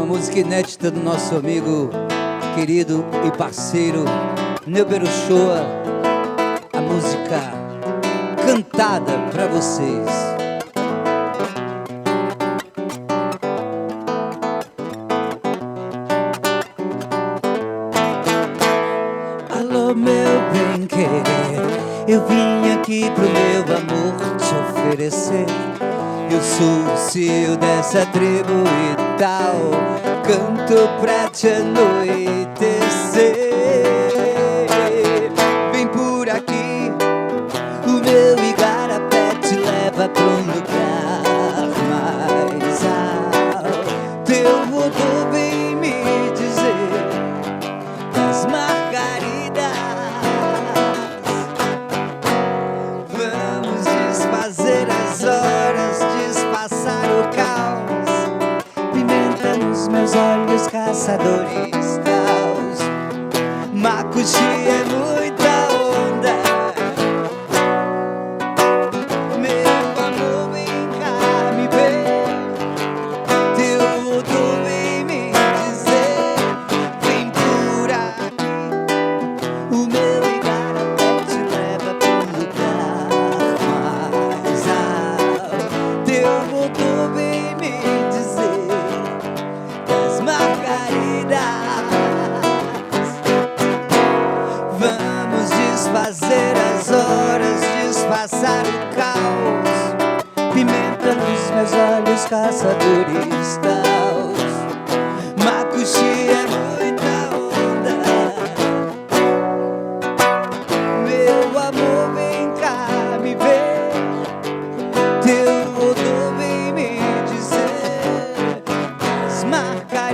uma música inédita do nosso amigo, querido e parceiro Neuber Uchoa. A música cantada pra vocês. Alô, meu bem-querer, eu vim aqui pro meu amor te oferecer. Eu sou o CEO dessa tribo e tal, canto pra te anoitecer. Vem por aqui, o meu igarapé te leva pra um lugar mais alto. Eu vou bem me dizer das margaridas. Vamos desfazer as horas, disfarçar o caos. Pimenta nos meus olhos, caçadores caos. Macuxi é muita onda. Meu amor, vem cá me ver. Teu odor vem me dizer. Vem por aqui, o meu igarapé te leva pro lugar mais alto. Teu odor vem me dizer das margaridas. Vamos desfazer as horas, disfarçar o caos. Pimenta nos meus olhos, caçadores taus. Macuxi é muita onda. Meu amor, vem cá me ver. Teu odor vem me dizer das margaridas.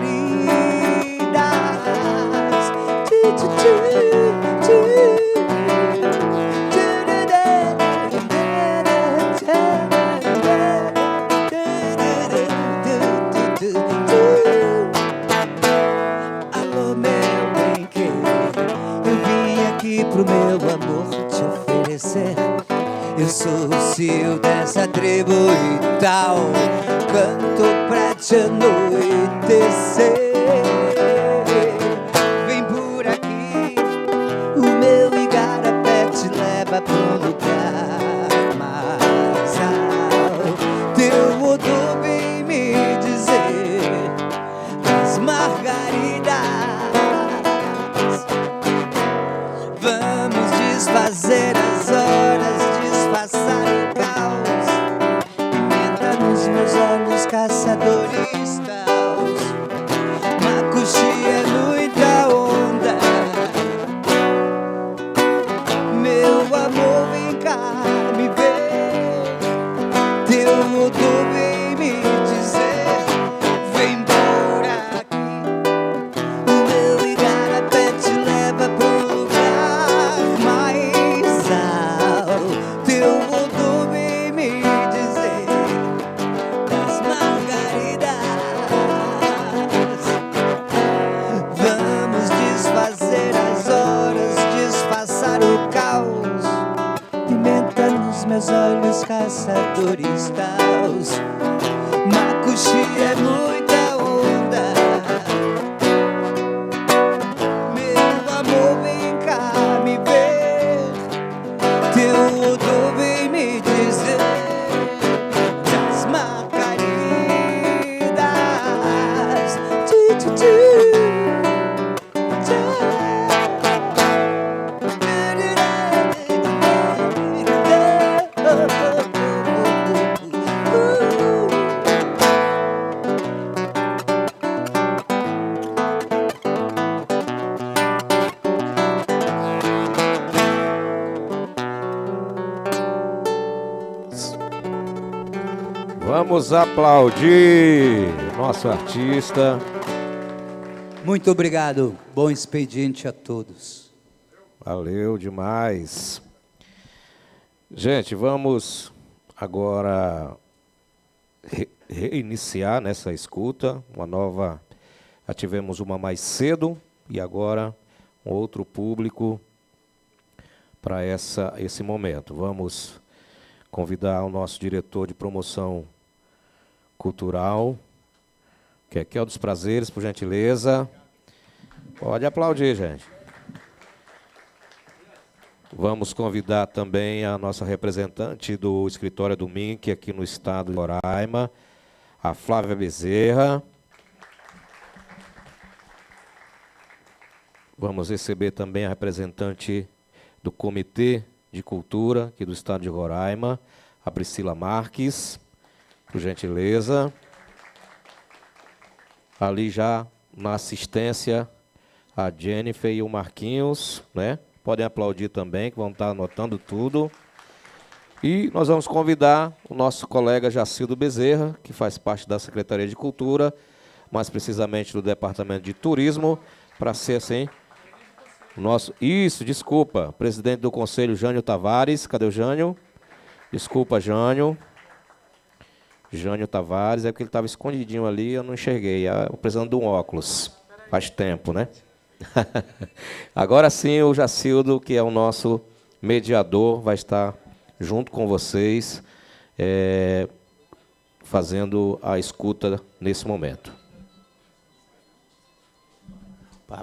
Tu, tu, tu, tu. Alô, meu bem-querer, eu vim aqui pro meu amor te oferecer. Eu sou o CEO dessa tribo e tal, canto pra te anoitecer. Vem por aqui, o meu igarapé te leva pro lugar mais alto. Teu odor vem me dizer das margaridas. Vamos desfazer as horas, disfarçar o caos. Pimenta nos meus olhos, caçadores taus. Macuxi é muita onda. Meu amor, vem cá me ver. Teu odor vem me dizer. Vem por aqui, o meu igarapé te leva pro lugar mais alto. Teu odor vem me dizer das margaridas. Vamos desfazer as horas, disfarçar o caos. Pimenta nos meus olhos, caçadores taus. Macuxi é muita onda. Meu amor, vem cá me ver. Teu odor vem me dizer das margaridas. Tu, tu, tu. Vamos aplaudir nosso artista. Muito obrigado. Bom expediente a todos. Valeu demais. Gente, vamos agora reiniciar nessa escuta. Uma nova. Já tivemos uma mais cedo e agora um outro público para esse momento. Vamos convidar o nosso diretor de promoção cultural, Kekel dos Prazeres, por gentileza. Pode aplaudir, gente. Vamos convidar também a nossa representante do escritório do MINC aqui no estado de Roraima, a Flávia Bezerra. Vamos receber também a representante do Comitê de Cultura aqui do estado de Roraima, a Priscila Marques, por gentileza. Ali já na assistência, a Jennifer e o Marquinhos, né? Podem aplaudir também, que vão estar anotando tudo. E nós vamos convidar o nosso colega Jacildo Bezerra, que faz parte da Secretaria de Cultura, mais precisamente do Departamento de Turismo, para ser assim, o nosso... Isso, desculpa, presidente do Conselho, Jânio Tavares. Cadê o Jânio? Desculpa, Jânio. Jânio Tavares, é porque ele estava escondidinho ali, eu não enxerguei. Eu precisando de um óculos. Faz tempo, né? Agora sim, o Jacildo, que é o nosso mediador, vai estar junto com vocês, fazendo a escuta nesse momento.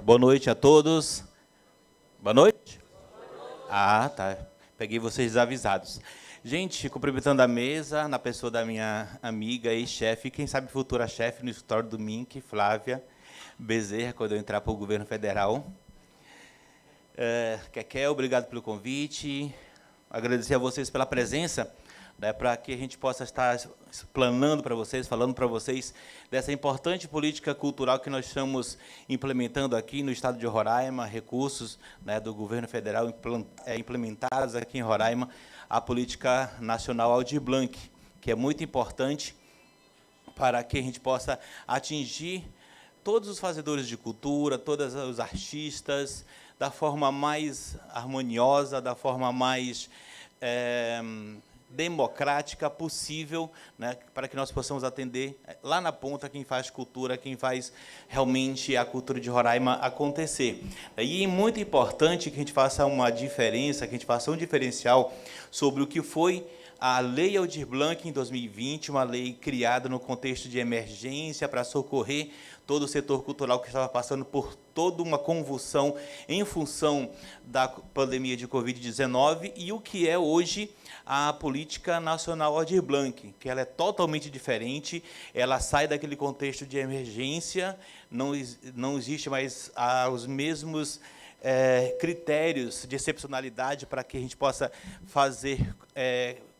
Boa noite a todos. Boa noite? Ah, tá. Peguei vocês desavisados. Gente, cumprimentando a mesa, na pessoa da minha amiga e chefe, quem sabe futura chefe no escritório do MINC, Flávia Bezerra, quando eu entrar para o governo federal. Kekel, obrigado pelo convite. Agradecer a vocês pela presença, né, para que a gente possa estar explanando para vocês, falando para vocês dessa importante política cultural que nós estamos implementando aqui no estado de Roraima, recursos, né, do governo federal implementados aqui em Roraima, a política nacional Aldir Blanc, que é muito importante para que a gente possa atingir todos os fazedores de cultura, todos os artistas, da forma mais harmoniosa, da forma mais democrática possível, né, para que nós possamos atender lá na ponta quem faz cultura, quem faz realmente a cultura de Roraima acontecer. E é muito importante que a gente faça uma diferença, que a gente faça um diferencial sobre o que foi a Lei Aldir Blanc em 2020, uma lei criada no contexto de emergência para socorrer todo o setor cultural que estava passando por toda uma convulsão em função da pandemia de Covid-19, e o que é hoje a política nacional Aldir Blanc, que ela é totalmente diferente, ela sai daquele contexto de emergência, não existe mais os mesmos critérios de excepcionalidade para que a gente possa fazer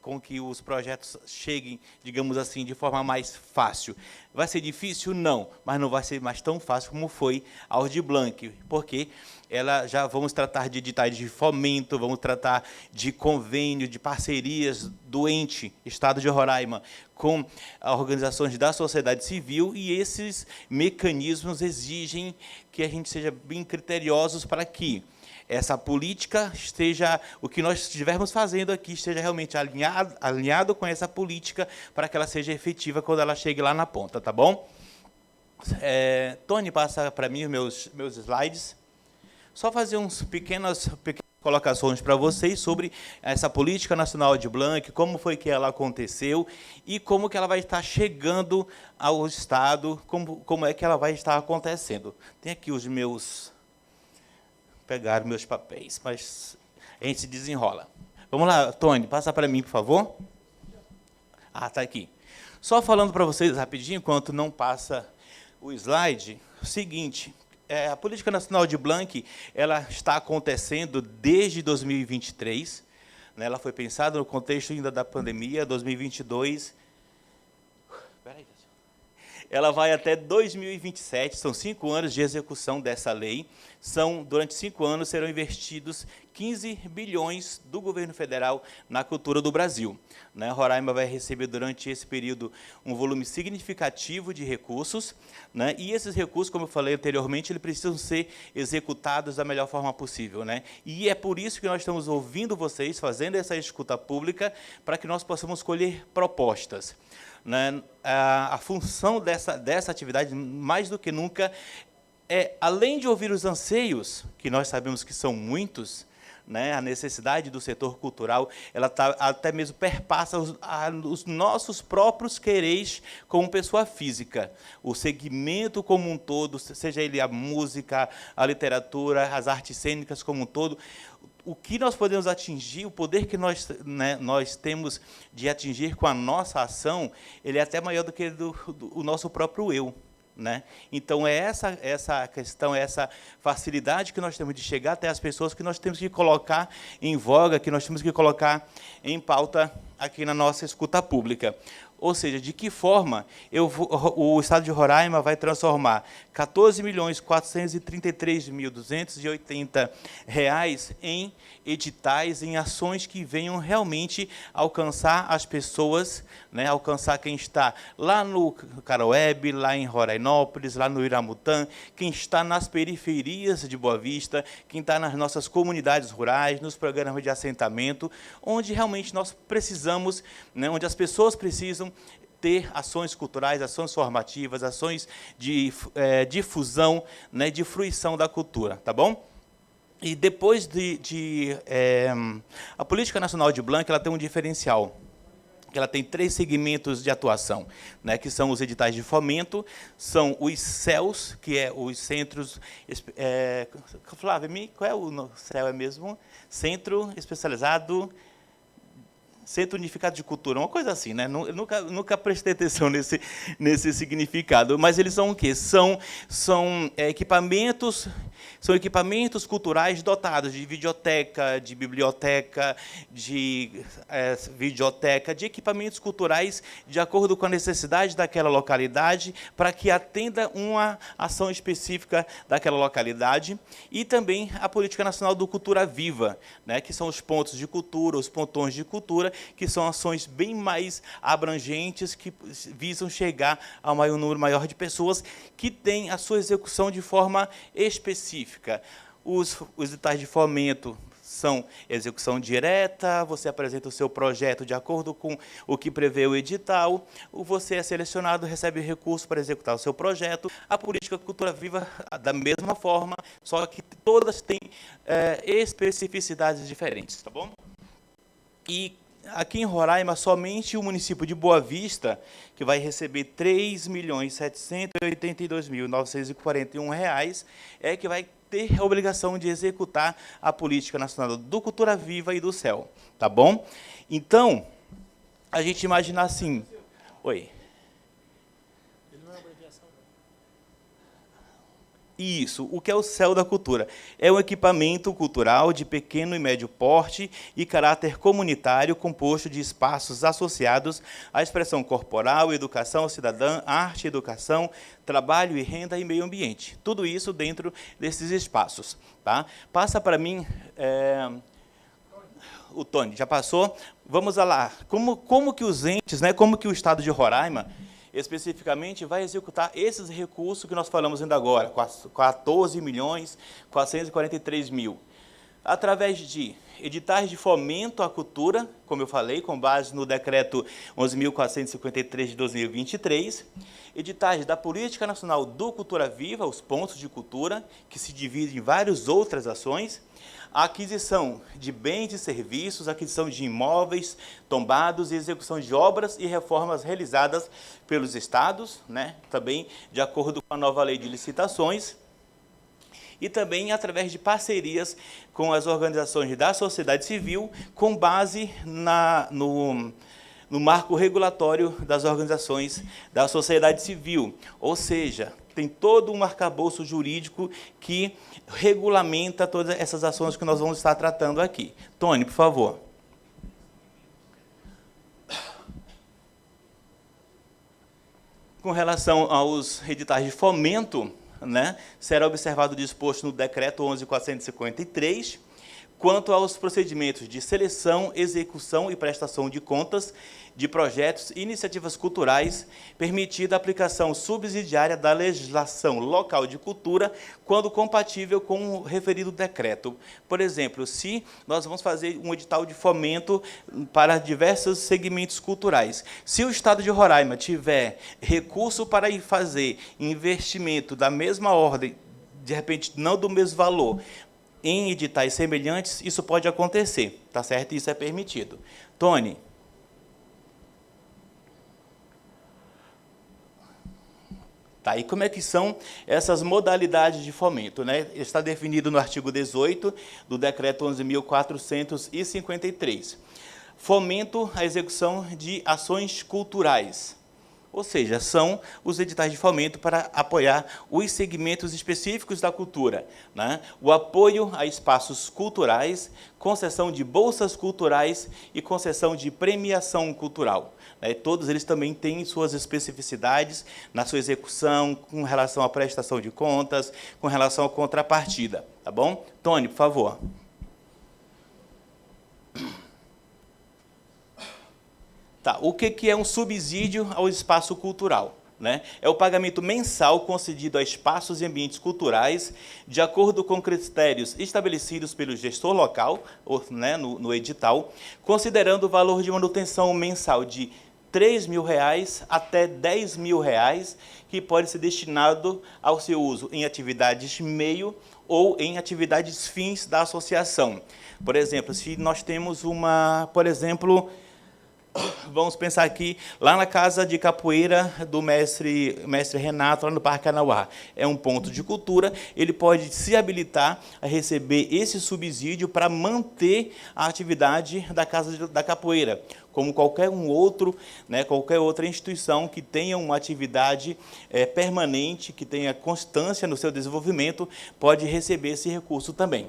com que os projetos cheguem, digamos assim, de forma mais fácil. Vai ser difícil? Não, mas não vai ser mais tão fácil como foi a Aldir Blanc, porque já vamos tratar de editais de fomento, vamos tratar de convênio, de parcerias do ente, Estado de Roraima, com organizações da sociedade civil, e esses mecanismos exigem que a gente seja bem criteriosos para que essa política esteja, o que nós estivermos fazendo aqui, esteja realmente alinhado com essa política, para que ela seja efetiva quando ela chegue lá na ponta, tá bom? Tony, passa para mim os meus slides. Só fazer pequenas colocações para vocês sobre essa política nacional Aldir Blanc, como foi que ela aconteceu e como que ela vai estar chegando ao Estado, como é que ela vai estar acontecendo. Tem aqui os meus... Pegaram meus papéis, mas a gente se desenrola. Vamos lá, Tony, passa para mim, por favor. Ah, está aqui. Só falando para vocês rapidinho, enquanto não passa o slide, o seguinte, a Política Nacional Aldir Blanc, ela está acontecendo desde 2023, né, ela foi pensada no contexto ainda da pandemia, 2022. Espera aí, ela vai até 2027, são 5 anos de execução dessa lei. Durante 5 anos serão investidos 15 bilhões do governo federal na cultura do Brasil. Né? Roraima vai receber durante esse período um volume significativo de recursos, né? E esses recursos, como eu falei anteriormente, eles precisam ser executados da melhor forma possível, né? E é por isso que nós estamos ouvindo vocês, fazendo essa escuta pública, para que nós possamos colher propostas. Né? A função dessa atividade, mais do que nunca, além de ouvir os anseios, que nós sabemos que são muitos, né, a necessidade do setor cultural, ela até mesmo perpassa os nossos próprios quereres como pessoa física. O segmento como um todo, seja ele a música, a literatura, as artes cênicas como um todo, o que nós podemos atingir, o poder que nós temos de atingir com a nossa ação, ele é até maior do que o nosso próprio eu. Né? Então, é essa questão, essa facilidade que nós temos de chegar até as pessoas que nós temos que colocar em voga, que nós temos que colocar em pauta aqui na nossa escuta pública. Ou seja, de que forma o Estado de Roraima vai transformar R$ 14.433.280 em editais, em ações que venham realmente alcançar as pessoas, né, alcançar quem está lá no Caroebe, lá em Rorainópolis, lá no Iramutã, quem está nas periferias de Boa Vista, quem está nas nossas comunidades rurais, nos programas de assentamento, onde realmente nós precisamos, né, onde as pessoas precisam ter ações culturais, ações formativas, ações de difusão, né, de fruição da cultura, tá bom? E depois a Política Nacional de Blanc, ela tem um diferencial, que ela tem 3 segmentos de atuação, né, que são os editais de fomento, são os CELs, que é os centros... Flávio, qual é o CEL é mesmo? Centro Especializado... Centro Unificado de Cultura, uma coisa assim, né? Nunca prestei atenção nesse significado, mas eles são o quê? São equipamentos culturais dotados de videoteca, de biblioteca, de videoteca, de equipamentos culturais de acordo com a necessidade daquela localidade, para que atenda uma ação específica daquela localidade, e também a Política Nacional do Cultura Viva, né? Que são os pontos de cultura, os pontões de cultura, que são ações bem mais abrangentes, que visam chegar a um número maior de pessoas, que têm a sua execução de forma específica. Os editais de fomento são execução direta, você apresenta o seu projeto de acordo com o que prevê o edital, você é selecionado, recebe recurso para executar o seu projeto. A Política Cultura Viva, da mesma forma, só que todas têm especificidades diferentes, tá bom? E aqui em Roraima, somente o município de Boa Vista, que vai receber R$ 3.782.941 é que vai ter a obrigação de executar a Política Nacional do Cultura Viva e do CEL, tá bom? Então, a gente imagina assim... Oi. Isso, o que é o CEL da Cultura? É um equipamento cultural de pequeno e médio porte e caráter comunitário, composto de espaços associados à expressão corporal, educação cidadã, arte e educação, trabalho e renda e meio ambiente. Tudo isso dentro desses espaços. Tá? Passa para mim... O Tony, já passou? Vamos lá. Como que os entes, né, como que o Estado de Roraima... especificamente, vai executar esses recursos que nós falamos ainda agora, 14.443.000, através de editais de fomento à cultura, como eu falei, com base no decreto 11.453 de 2023, editais da Política Nacional do Cultura Viva, os pontos de cultura, que se dividem em várias outras ações, a aquisição de bens e serviços, aquisição de imóveis tombados e execução de obras e reformas realizadas pelos estados, né, também de acordo com a nova lei de licitações, e também através de parcerias com as organizações da sociedade civil, com base no marco regulatório das organizações da sociedade civil, ou seja, tem todo um arcabouço jurídico que regulamenta todas essas ações que nós vamos estar tratando aqui. Tony, por favor. Com relação aos editais de fomento, né, será observado o disposto no decreto 11.453, quanto aos procedimentos de seleção, execução e prestação de contas de projetos e iniciativas culturais, permitida a aplicação subsidiária da legislação local de cultura, quando compatível com o referido decreto. Por exemplo, se nós vamos fazer um edital de fomento para diversos segmentos culturais, se o Estado de Roraima tiver recurso para ir fazer investimento da mesma ordem, de repente não do mesmo valor, em editais semelhantes, isso pode acontecer, tá certo? Isso é permitido. Tony. Tá, e como é que são essas modalidades de fomento, né? Está definido no artigo 18 do Decreto 11.453. Fomento à execução de ações culturais. Ou seja, são os editais de fomento para apoiar os segmentos específicos da cultura, né? O apoio a espaços culturais, concessão de bolsas culturais e concessão de premiação cultural. Né? Todos eles também têm suas especificidades na sua execução, com relação à prestação de contas, com relação à contrapartida. Tá bom? Tony, por favor. Tá, o que é um subsídio ao espaço cultural? Né? É o pagamento mensal concedido a espaços e ambientes culturais de acordo com critérios estabelecidos pelo gestor local, né, no edital, considerando o valor de manutenção mensal de R$ 3.000 até R$ 10.000, que pode ser destinado ao seu uso em atividades meio ou em atividades fins da associação. Por exemplo, se nós temos vamos pensar aqui, lá na casa de capoeira do mestre Renato, lá no Parque Anauá. É um ponto de cultura, ele pode se habilitar a receber esse subsídio para manter a atividade da Casa da Capoeira, como qualquer outro, né, qualquer outra instituição que tenha uma atividade permanente, que tenha constância no seu desenvolvimento, pode receber esse recurso também.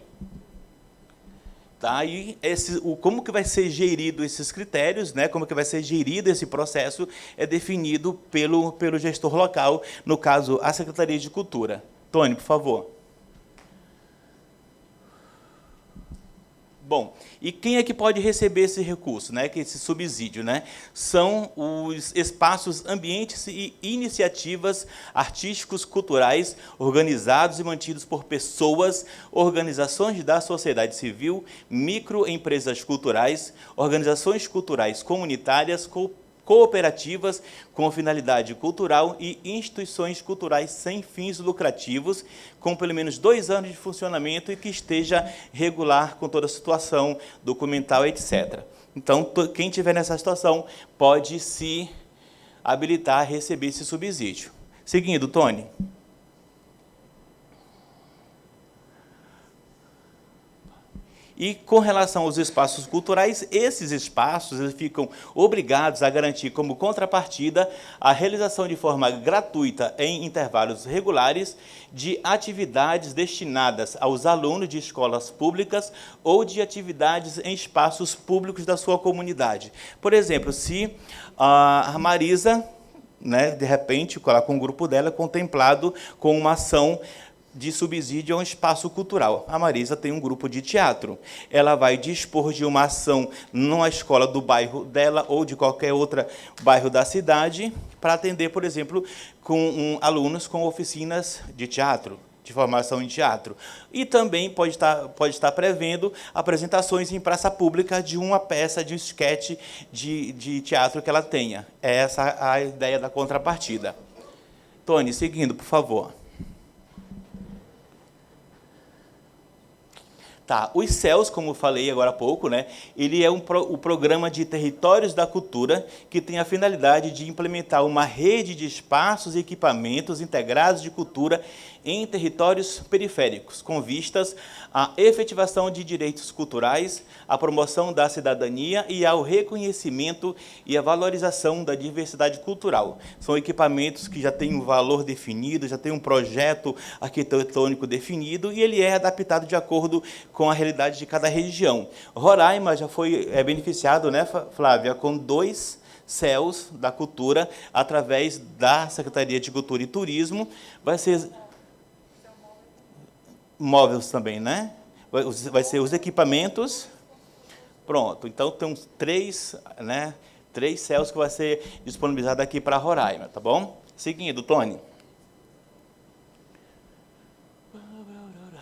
Tá? E como que vai ser gerido esses critérios, né? Como que vai ser gerido esse processo, é definido pelo gestor local, no caso, a Secretaria de Cultura. Tony, por favor. Bom, e quem é que pode receber esse recurso, né, esse subsídio? Né? São os espaços, ambientes e iniciativas artísticos culturais organizados e mantidos por pessoas, organizações da sociedade civil, microempresas culturais, organizações culturais comunitárias, cooperativas com finalidade cultural e instituições culturais sem fins lucrativos, com pelo menos 2 anos de funcionamento e que esteja regular com toda a situação documental, etc. Então, quem estiver nessa situação pode se habilitar a receber esse subsídio. Seguindo, Tony. E, com relação aos espaços culturais, esses espaços eles ficam obrigados a garantir como contrapartida a realização de forma gratuita, em intervalos regulares, de atividades destinadas aos alunos de escolas públicas ou de atividades em espaços públicos da sua comunidade. Por exemplo, se a Marisa, né, de repente, com o grupo dela, contemplado com uma ação de subsídio a um espaço cultural. A Marisa tem um grupo de teatro. Ela vai dispor de uma ação numa escola do bairro dela ou de qualquer outro bairro da cidade para atender, por exemplo, com alunos com oficinas de teatro, de formação em teatro. E também pode estar prevendo apresentações em praça pública de uma peça, de um esquete de teatro que ela tenha. É essa a ideia da contrapartida. Tony, seguindo, por favor. Tá, os CELS, como eu falei agora há pouco, né, ele é o Programa de Territórios da Cultura, que tem a finalidade de implementar uma rede de espaços e equipamentos integrados de cultura em territórios periféricos, com vistas à efetivação de direitos culturais, à promoção da cidadania e ao reconhecimento e à valorização da diversidade cultural. São equipamentos que já têm um valor definido, já têm um projeto arquitetônico definido e ele é adaptado de acordo com a realidade de cada região. Roraima já foi beneficiado, né, Flávia, com 2 CELS da cultura, através da Secretaria de Cultura e Turismo. Vai ser móveis também, né? Vai ser os equipamentos. Pronto, então tem uns 3, né, 3 CELS que vai ser disponibilizado aqui para Roraima, tá bom? Seguindo, Tony.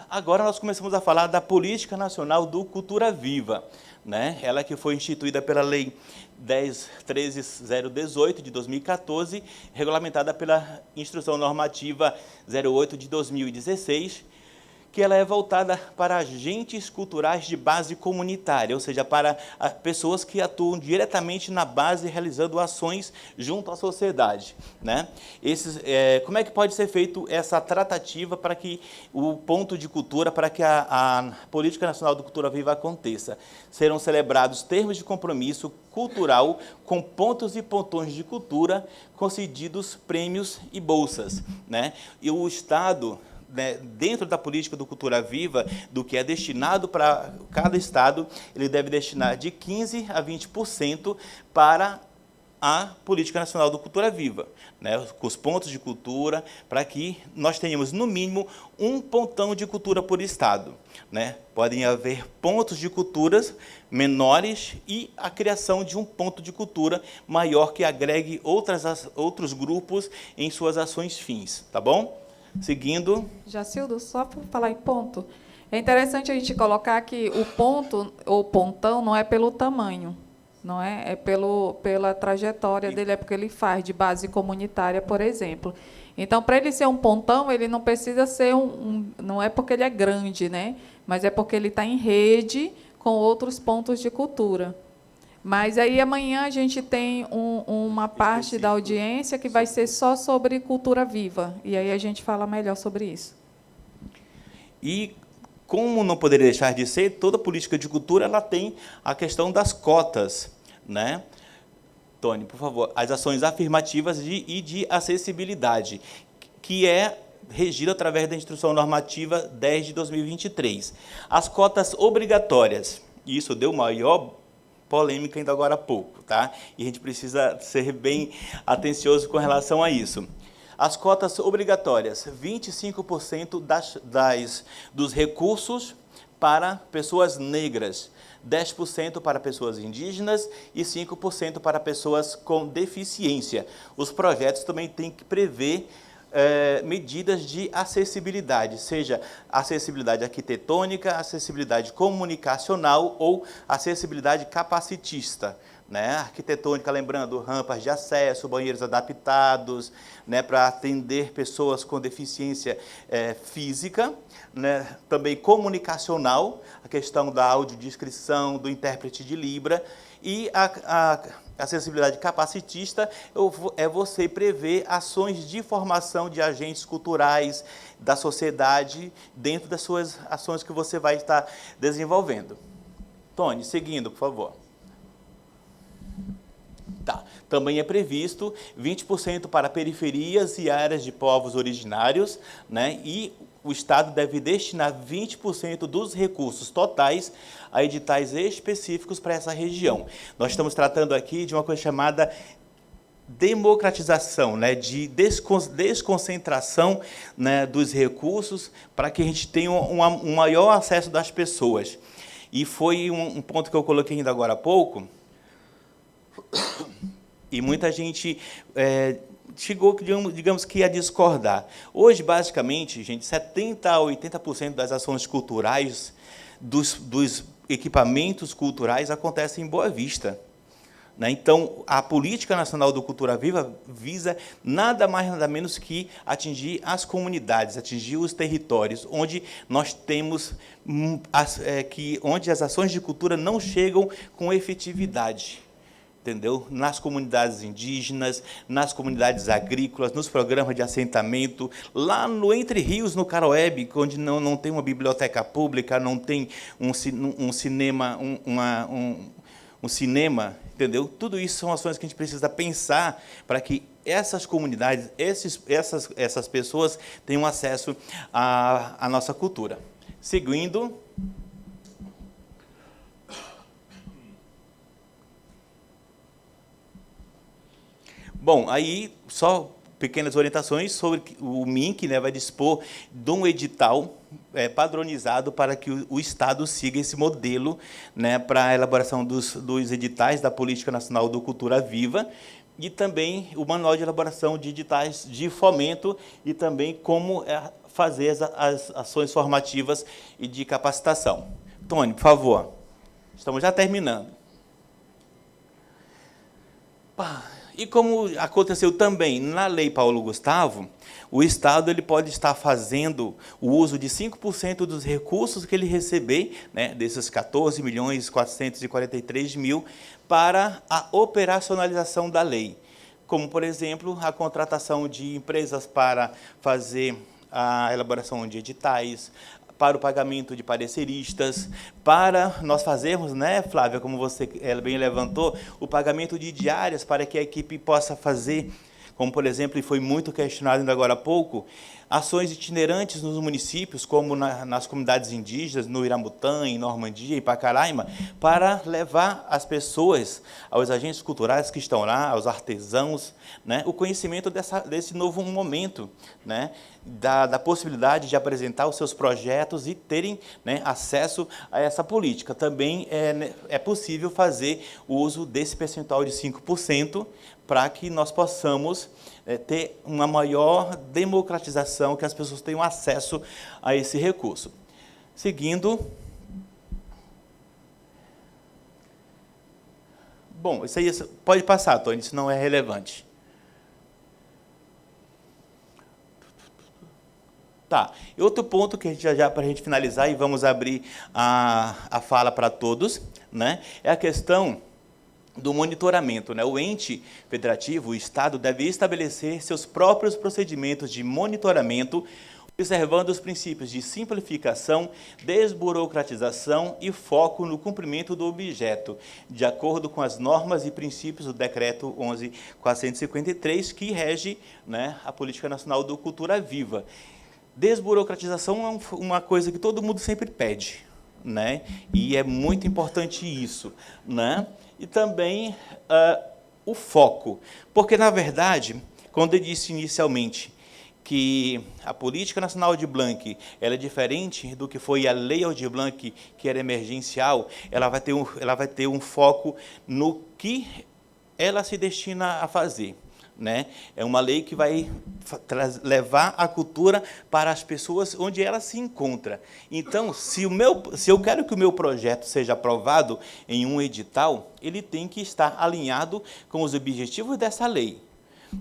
Agora nós começamos a falar da Política Nacional do Cultura Viva, né? Ela que foi instituída pela Lei 10.13.018 de 2014, regulamentada pela Instrução Normativa 08 de 2016, que ela é voltada para agentes culturais de base comunitária, ou seja, para pessoas que atuam diretamente na base, realizando ações junto à sociedade, né? Como é que pode ser feito essa tratativa para que o ponto de cultura, para que a Política Nacional de Cultura Viva aconteça? Serão celebrados termos de compromisso cultural com pontos e pontões de cultura, concedidos prêmios e bolsas, né? E o Estado, né, dentro da política do Cultura Viva, do que é destinado para cada estado, ele deve destinar de 15% a 20% para a Política Nacional do Cultura Viva, né, com os pontos de cultura, para que nós tenhamos, no mínimo, um pontão de cultura por estado, né? Podem haver pontos de culturas menores e a criação de um ponto de cultura maior que agregue outros grupos em suas ações fins, tá bom? Seguindo. Jacildo, só para falar em ponto, é interessante a gente colocar que o ponto ou pontão não é pelo tamanho, não é? É pela trajetória dele, é porque ele faz de base comunitária, por exemplo. Então, para ele ser um pontão, ele não precisa ser não é porque ele é grande, né? Mas é porque ele está em rede com outros pontos de cultura. Mas aí amanhã a gente tem uma parte da audiência que vai ser só sobre cultura viva. E aí a gente fala melhor sobre isso. E, como não poderia deixar de ser, toda política de cultura ela tem a questão das cotas, né? Tony, por favor, as ações afirmativas e de acessibilidade, que é regida através da Instrução Normativa 10 de 2023. As cotas obrigatórias, e isso deu maior polêmica ainda agora há pouco, tá? E a gente precisa ser bem atencioso com relação a isso. As cotas obrigatórias, 25% dos recursos para pessoas negras, 10% para pessoas indígenas e 5% para pessoas com deficiência. Os projetos também têm que prever medidas de acessibilidade, seja acessibilidade arquitetônica, acessibilidade comunicacional ou acessibilidade capacitista, né? Arquitetônica, lembrando, rampas de acesso, banheiros adaptados, né, para atender pessoas com deficiência física, né? Também comunicacional, a questão da audiodescrição, do intérprete de Libra, e a acessibilidade capacitista é você prever ações de formação de agentes culturais da sociedade dentro das suas ações que você vai estar desenvolvendo. Tony, seguindo, por favor. Tá. Também é previsto 20% para periferias e áreas de povos originários, né? E o Estado deve destinar 20% dos recursos totais a editais específicos para essa região. Nós estamos tratando aqui de uma coisa chamada democratização, né, de desconcentração, né, dos recursos para que a gente tenha um maior acesso das pessoas. E foi um ponto que eu coloquei ainda agora há pouco, e muita gente chegou, digamos que, a discordar. Hoje, basicamente, gente, 70% a 80% das ações culturais, dos equipamentos culturais, acontecem em Boa Vista, né? Então, a Política Nacional do Cultura Viva visa nada mais, nada menos que atingir as comunidades, atingir os territórios, onde nós temos, onde as ações de cultura não chegam com efetividade. Entendeu? Nas comunidades indígenas, nas comunidades agrícolas, nos programas de assentamento, lá no Entre Rios, no Caroebe, onde não tem uma biblioteca pública, não tem um cinema, um cinema, entendeu? Tudo isso são ações que a gente precisa pensar para que essas comunidades, essas pessoas tenham acesso à nossa cultura. Seguindo. Bom, aí só pequenas orientações sobre o MINC, né, vai dispor de um edital padronizado para que o Estado siga esse modelo, né, para a elaboração dos editais da Política Nacional do Cultura Viva, e também o manual de elaboração de editais de fomento e também como fazer as ações formativas e de capacitação. Tony, por favor. Estamos já terminando. E como aconteceu também na Lei Paulo Gustavo, o Estado ele pode estar fazendo o uso de 5% dos recursos que ele receber, né, desses 14.443.000, para a operacionalização da lei. Como, por exemplo, a contratação de empresas para fazer a elaboração de editais, para o pagamento de pareceristas, para nós fazermos, né, Flávia, como você bem levantou, o pagamento de diárias para que a equipe possa fazer, como, por exemplo, e foi muito questionado ainda agora há pouco, ações itinerantes nos municípios, como nas comunidades indígenas, no Iramutã, em Normandia e Pacaraima, para levar as pessoas, aos agentes culturais que estão lá, aos artesãos, né, o conhecimento desse novo momento, né, da possibilidade de apresentar os seus projetos e terem, né, acesso a essa política. Também é possível fazer o uso desse percentual de 5% para que nós possamos ter uma maior democratização, que as pessoas tenham acesso a esse recurso. Seguindo. Bom, isso aí pode passar, Tony, isso não é relevante. Tá. E outro ponto que a gente já para a gente finalizar e vamos abrir a fala para todos, né, é a questão do monitoramento, né? O ente federativo, o Estado, deve estabelecer seus próprios procedimentos de monitoramento, observando os princípios de simplificação, desburocratização e foco no cumprimento do objeto, de acordo com as normas e princípios do Decreto 11.453, que rege, né, a Política Nacional do Cultura Viva. Desburocratização é uma coisa que todo mundo sempre pede, né? E é muito importante isso, né? E também o foco, porque, na verdade, quando eu disse inicialmente que a Política Nacional Aldir Blanc ela é diferente do que foi a Lei Aldir Blanc, que era emergencial, ela vai ter um foco no que ela se destina a fazer, né? É uma lei que vai levar a cultura para as pessoas onde ela se encontra. Então, se eu quero que o meu projeto seja aprovado em um edital, ele tem que estar alinhado com os objetivos dessa lei.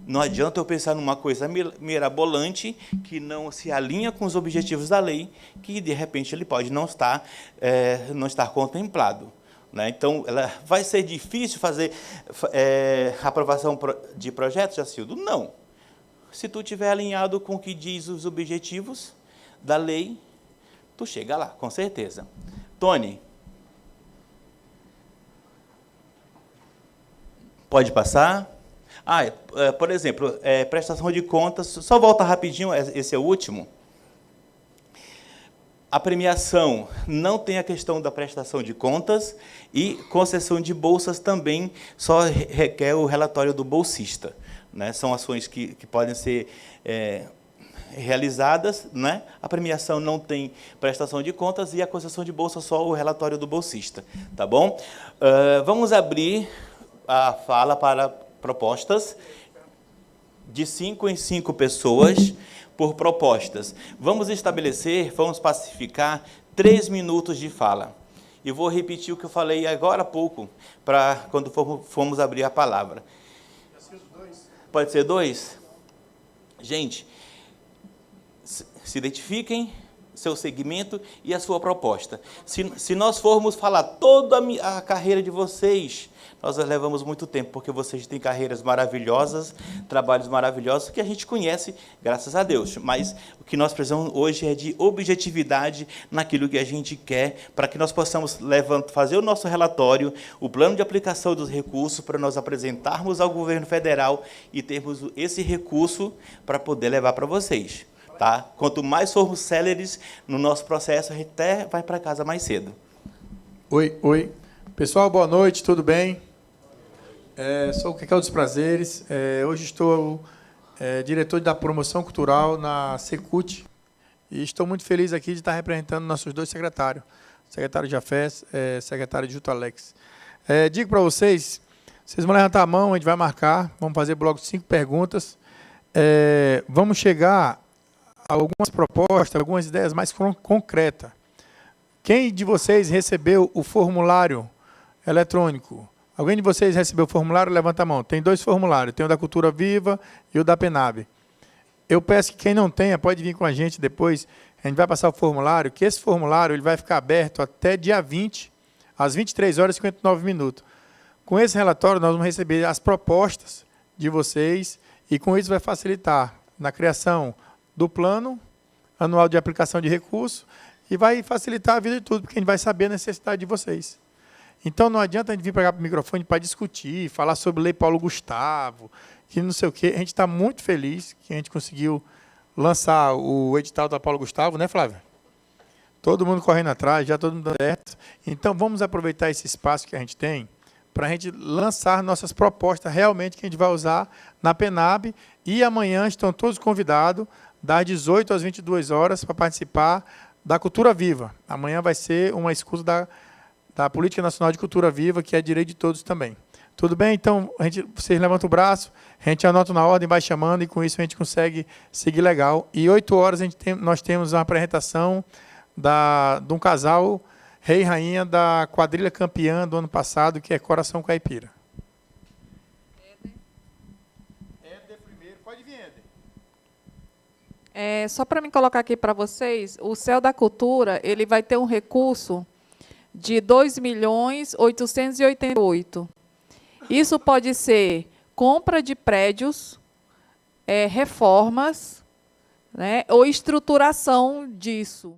Não adianta eu pensar numa coisa mirabolante que não se alinha com os objetivos da lei, que, de repente, ele pode não estar contemplado. Então, vai ser difícil fazer aprovação de projetos, Jacildo? Não. Se tu estiver alinhado com o que diz os objetivos da lei, tu chega lá, com certeza. Tony. Pode passar. Por exemplo, prestação de contas. Só volta rapidinho, esse é o último. A premiação não tem a questão da prestação de contas e concessão de bolsas também só requer o relatório do bolsista, né? São ações que podem ser realizadas, né? A premiação não tem prestação de contas e a concessão de bolsa só o relatório do bolsista, tá bom? Vamos abrir a fala para propostas de 5 em 5 pessoas por propostas. Vamos pacificar 3 minutos de fala. E vou repetir o que eu falei agora há pouco, para quando formos abrir a palavra. Pode ser 2? Gente, se identifiquem, seu segmento e a sua proposta. Se nós formos falar toda a carreira de vocês, nós levamos muito tempo, porque vocês têm carreiras maravilhosas, trabalhos maravilhosos, que a gente conhece, graças a Deus. Mas o que nós precisamos hoje é de objetividade naquilo que a gente quer, para que nós possamos fazer o nosso relatório, o plano de aplicação dos recursos, para nós apresentarmos ao governo federal e termos esse recurso para poder levar para vocês. Tá? Quanto mais formos céleres no nosso processo, a gente até vai para casa mais cedo. Oi. Pessoal, boa noite, tudo bem? Sou o Cacau dos Prazeres. Hoje estou diretor da promoção cultural na Secult e estou muito feliz aqui de estar representando nossos 2 secretários, secretário de Jafés, secretário de Juto Alex. Digo para vocês vão levantar a mão, a gente vai marcar, vamos fazer bloco de 5 perguntas. Vamos chegar a algumas propostas, algumas ideias mais concretas. Quem de vocês recebeu o formulário eletrônico, Alguém de vocês recebeu o formulário? Levanta a mão. Tem 2 formulários. Tem o da Cultura Viva e o da PENAB. Eu peço que quem não tenha, pode vir com a gente depois. A gente vai passar o formulário, que esse formulário ele vai ficar aberto até dia 20, às 23 horas e 59 minutos. Com esse relatório, nós vamos receber as propostas de vocês e com isso vai facilitar na criação do plano anual de aplicação de recursos e vai facilitar a vida de tudo, porque a gente vai saber a necessidade de vocês. Então, não adianta a gente vir pegar para o microfone para discutir, falar sobre Lei Paulo Gustavo, que não sei o quê. A gente está muito feliz que a gente conseguiu lançar o edital da Paulo Gustavo, né, Flávia? Todo mundo correndo atrás, já todo mundo dando certo. Então, vamos aproveitar esse espaço que a gente tem para a gente lançar nossas propostas realmente que a gente vai usar na PENAB. E amanhã estão todos convidados, das 18 às 22 horas, para participar da Cultura Viva. Amanhã vai ser uma escuta da Política Nacional de Cultura Viva, que é direito de todos também. Tudo bem? Então, vocês levantam o braço, a gente anota na ordem, vai chamando, e com isso a gente consegue seguir legal. E 8 horas nós temos uma apresentação de um casal, rei e rainha, da quadrilha campeã do ano passado, que é Coração Caipira. Éder primeiro. Pode vir, Éder. Só para me colocar aqui para vocês, o Céu da Cultura ele vai ter um recurso de 2.888.000. Isso pode ser compra de prédios, reformas, né, ou estruturação disso.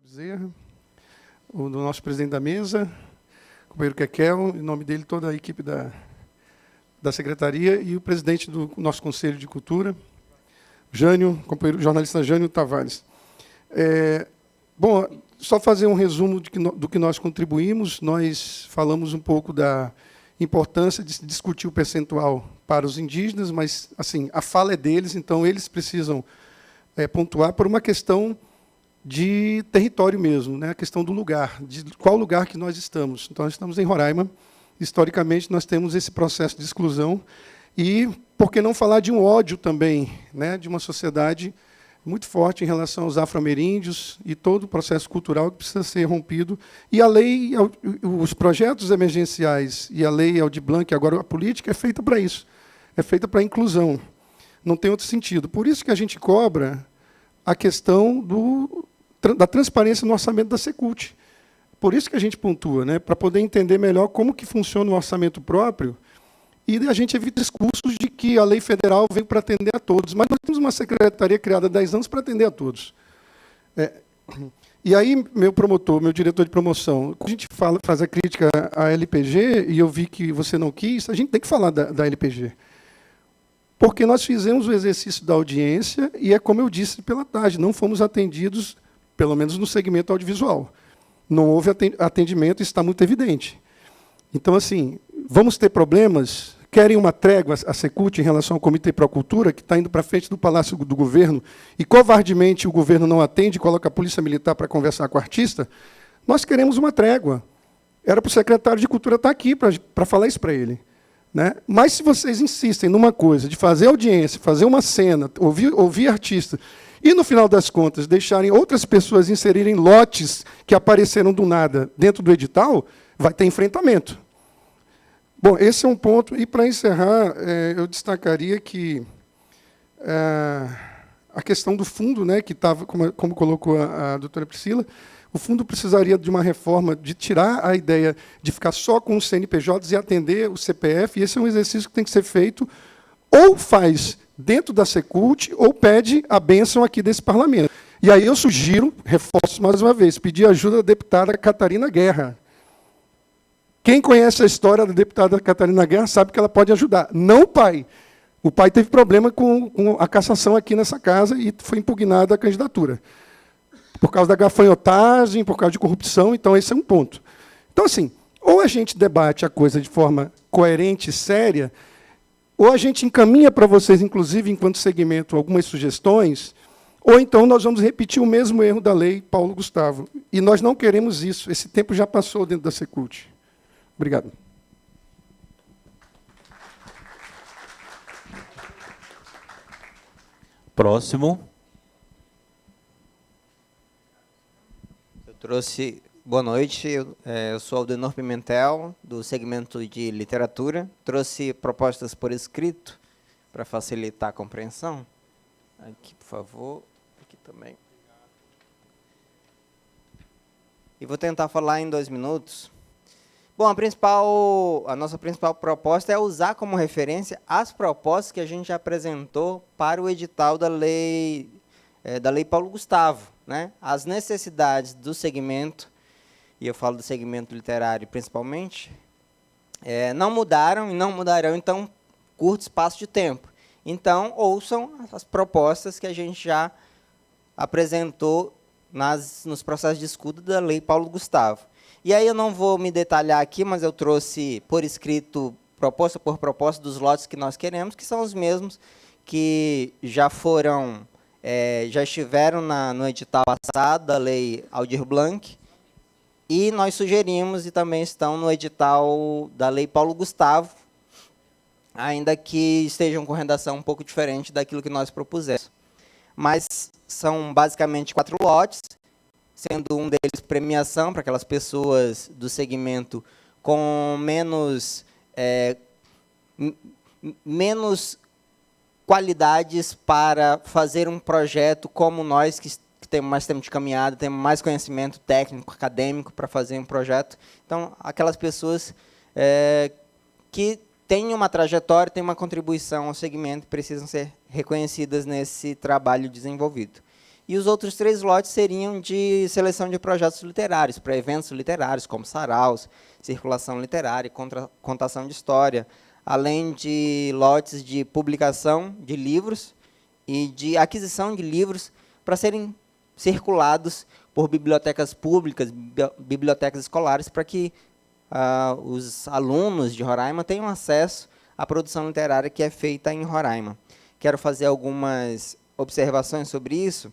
Bezerra, o do nosso presidente da mesa, companheiro Kekel, em nome dele toda a equipe da secretaria e o presidente do nosso Conselho de Cultura, Jânio, companheiro jornalista Jânio Tavares. Bom, só fazer um resumo do que nós contribuímos. Nós falamos um pouco da importância de se discutir o percentual para os indígenas, mas assim, a fala é deles, então eles precisam pontuar por uma questão de território mesmo, né? A questão do lugar, de qual lugar que nós estamos. Então, nós estamos em Roraima, historicamente, nós temos esse processo de exclusão, e por que não falar de um ódio também, né? De uma sociedade muito forte em relação aos afro-ameríndios e todo o processo cultural que precisa ser rompido. E a lei, os projetos emergenciais e a lei Aldir Blanc, agora a política, é feita para isso, é feita para a inclusão. Não tem outro sentido. Por isso que a gente cobra a questão da transparência no orçamento da Secult. Por isso que a gente pontua, né? Para poder entender melhor como que funciona o orçamento próprio, e a gente evita discursos de que a lei federal veio para atender a todos. Mas nós temos uma secretaria criada há 10 anos para atender a todos. E aí, meu promotor, meu diretor de promoção, quando a gente faz a crítica à LPG, e eu vi que você não quis, a gente tem que falar da LPG. Porque nós fizemos o exercício da audiência, e é como eu disse pela tarde, não fomos atendidos, pelo menos no segmento audiovisual. Não houve atendimento, isso está muito evidente. Então, assim, vamos ter problemas. Querem uma trégua, a Secult, em relação ao Comitê Pro Cultura, que está indo para frente do Palácio do Governo, e covardemente o governo não atende, coloca a Polícia Militar para conversar com o artista? Nós queremos uma trégua. Era para o secretário de Cultura estar aqui para falar isso para ele. Né? Mas, se vocês insistem numa coisa, de fazer audiência, fazer uma cena, ouvir artista, e, no final das contas, deixarem outras pessoas inserirem lotes que apareceram do nada dentro do edital, vai ter enfrentamento. Bom, esse é um ponto. E, para encerrar, eu destacaria que a questão do fundo, né, que estava, como colocou a doutora Priscila, o fundo precisaria de uma reforma, de tirar a ideia de ficar só com os CNPJs e atender o CPF, e esse é um exercício que tem que ser feito, ou faz dentro da Secult, ou pede a bênção aqui desse parlamento. E aí eu sugiro, reforço mais uma vez, pedir ajuda da deputada Catarina Guerra. Quem conhece a história da deputada Catarina Guerra sabe que ela pode ajudar. Não o pai. O pai teve problema com a cassação aqui nessa casa e foi impugnada a candidatura. Por causa da gafanhotagem, por causa de corrupção, então esse é um ponto. Então, assim, ou a gente debate a coisa de forma coerente e séria, ou a gente encaminha para vocês, inclusive, enquanto segmento, algumas sugestões, ou então nós vamos repetir o mesmo erro da lei Paulo Gustavo. E nós não queremos isso. Esse tempo já passou dentro da Secult. Obrigado. Próximo. Eu trouxe... Boa noite, eu sou Aldenor Pimentel, do segmento de literatura. Trouxe propostas por escrito, para facilitar a compreensão. Aqui, por favor. Aqui também. E vou tentar falar em 2 minutos. Bom, a nossa principal proposta é usar como referência as propostas que a gente apresentou para o edital da lei Paulo Gustavo, né? As necessidades do segmento, e eu falo do segmento literário principalmente, não mudaram e não mudarão em tão curto espaço de tempo. Então, ouçam as propostas que a gente já apresentou nos processos de escuta da lei Paulo Gustavo. E aí eu não vou me detalhar aqui, mas eu trouxe por escrito, proposta por proposta, dos lotes que nós queremos, que são os mesmos que já estiveram no edital passado da lei Aldir Blanc, e nós sugerimos e também estão no edital da lei Paulo Gustavo, ainda que estejam com redação um pouco diferente daquilo que nós propusemos. Mas são basicamente 4 lotes, sendo um deles premiação para aquelas pessoas do segmento com menos qualidades para fazer um projeto como nós, que temos mais tempo de caminhada, temos mais conhecimento técnico, acadêmico para fazer um projeto. Então, aquelas pessoas que têm uma trajetória, têm uma contribuição ao segmento, precisam ser reconhecidas nesse trabalho desenvolvido. E os outros 3 lotes seriam de seleção de projetos literários, para eventos literários, como saraus, circulação literária, contação de história, além de lotes de publicação de livros e de aquisição de livros para serem circulados por bibliotecas públicas, bibliotecas escolares, para que os alunos de Roraima tenham acesso à produção literária que é feita em Roraima. Quero fazer algumas observações sobre isso.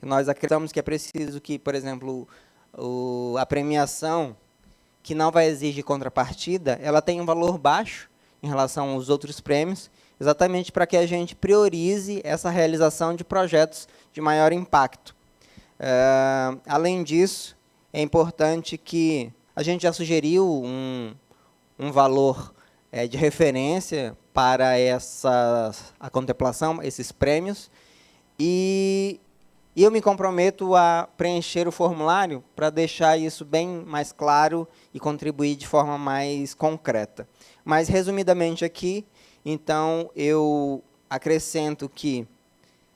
Nós acreditamos que é preciso que, por exemplo, a premiação, que não vai exigir contrapartida, ela tem um valor baixo em relação aos outros prêmios, exatamente para que a gente priorize essa realização de projetos de maior impacto. Além disso, é importante que a gente já sugeriu um valor de referência para a contemplação, esses prêmios, e eu me comprometo a preencher o formulário para deixar isso bem mais claro e contribuir de forma mais concreta. Mas, resumidamente aqui, então, eu acrescento que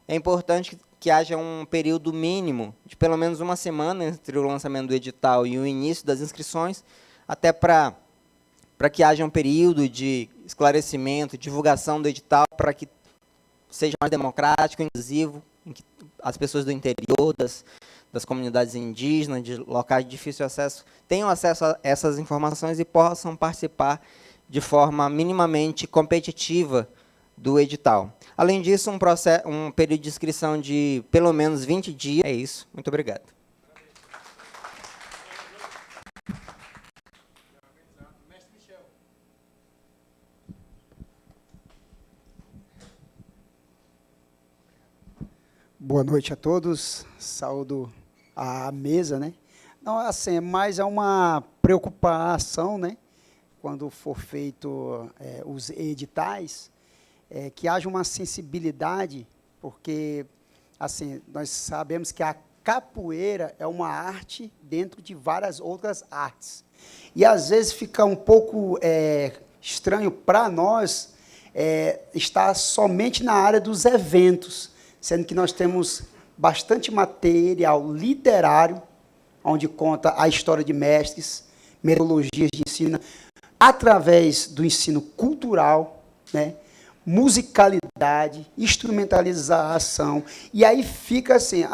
é importante que haja um período mínimo de pelo menos uma semana entre o lançamento do edital e o início das inscrições, até para que haja um período de esclarecimento, divulgação do edital, para que seja mais democrático, inclusivo, em que as pessoas do interior, das comunidades indígenas, de locais de difícil acesso, tenham acesso a essas informações e possam participar de forma minimamente competitiva do edital. Além disso, um período de inscrição de pelo menos 20 dias. É isso. Muito obrigado. Boa noite a todos. Saúdo a mesa, né? Não, assim, mas é uma preocupação, né? Quando for feito os editais, que haja uma sensibilidade, porque assim, nós sabemos que a capoeira é uma arte dentro de várias outras artes. E, às vezes, fica um pouco estranho para nós estar somente na área dos eventos, sendo que nós temos bastante material literário, onde conta a história de mestres, metodologias de ensino, através do ensino cultural, né? Musicalidade, instrumentalização, e aí fica assim,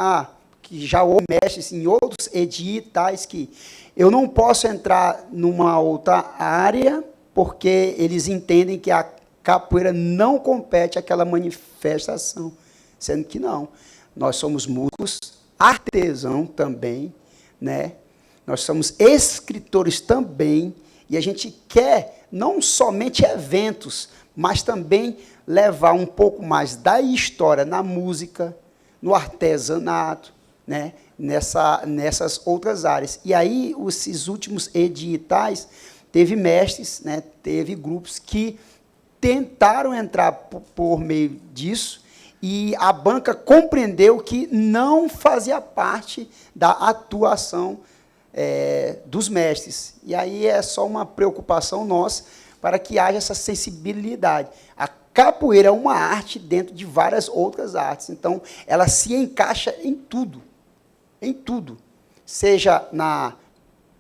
que já houve mestres em outros editais que eu não posso entrar numa outra área, porque eles entendem que a capoeira não compete àquela manifestação, sendo que não. Nós somos músicos, artesãos também, né? Nós somos escritores também, e a gente quer não somente eventos, mas também levar um pouco mais da história na música, no artesanato, né? Nessas outras áreas. E aí, esses últimos editais, teve mestres, né? Teve grupos que tentaram entrar por meio disso, e a banca compreendeu que não fazia parte da atuação dos mestres. E aí é só uma preocupação nossa para que haja essa sensibilidade. A capoeira é uma arte dentro de várias outras artes, então ela se encaixa em tudo, seja na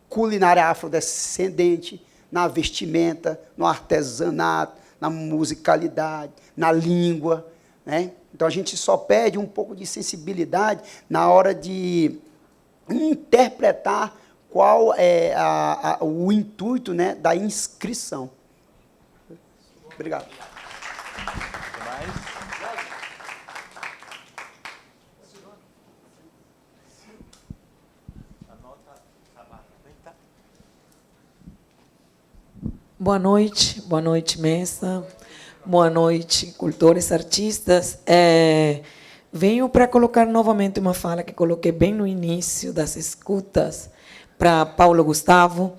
culinária afrodescendente, na vestimenta, no artesanato, na musicalidade, na língua, né? Então a gente só pede um pouco de sensibilidade na hora de interpretar qual é o intuito, né, da inscrição. Obrigado. Boa noite, mesa. Boa noite, cultores, artistas. Venho para colocar novamente uma fala que coloquei bem no início das escutas para Paulo Gustavo,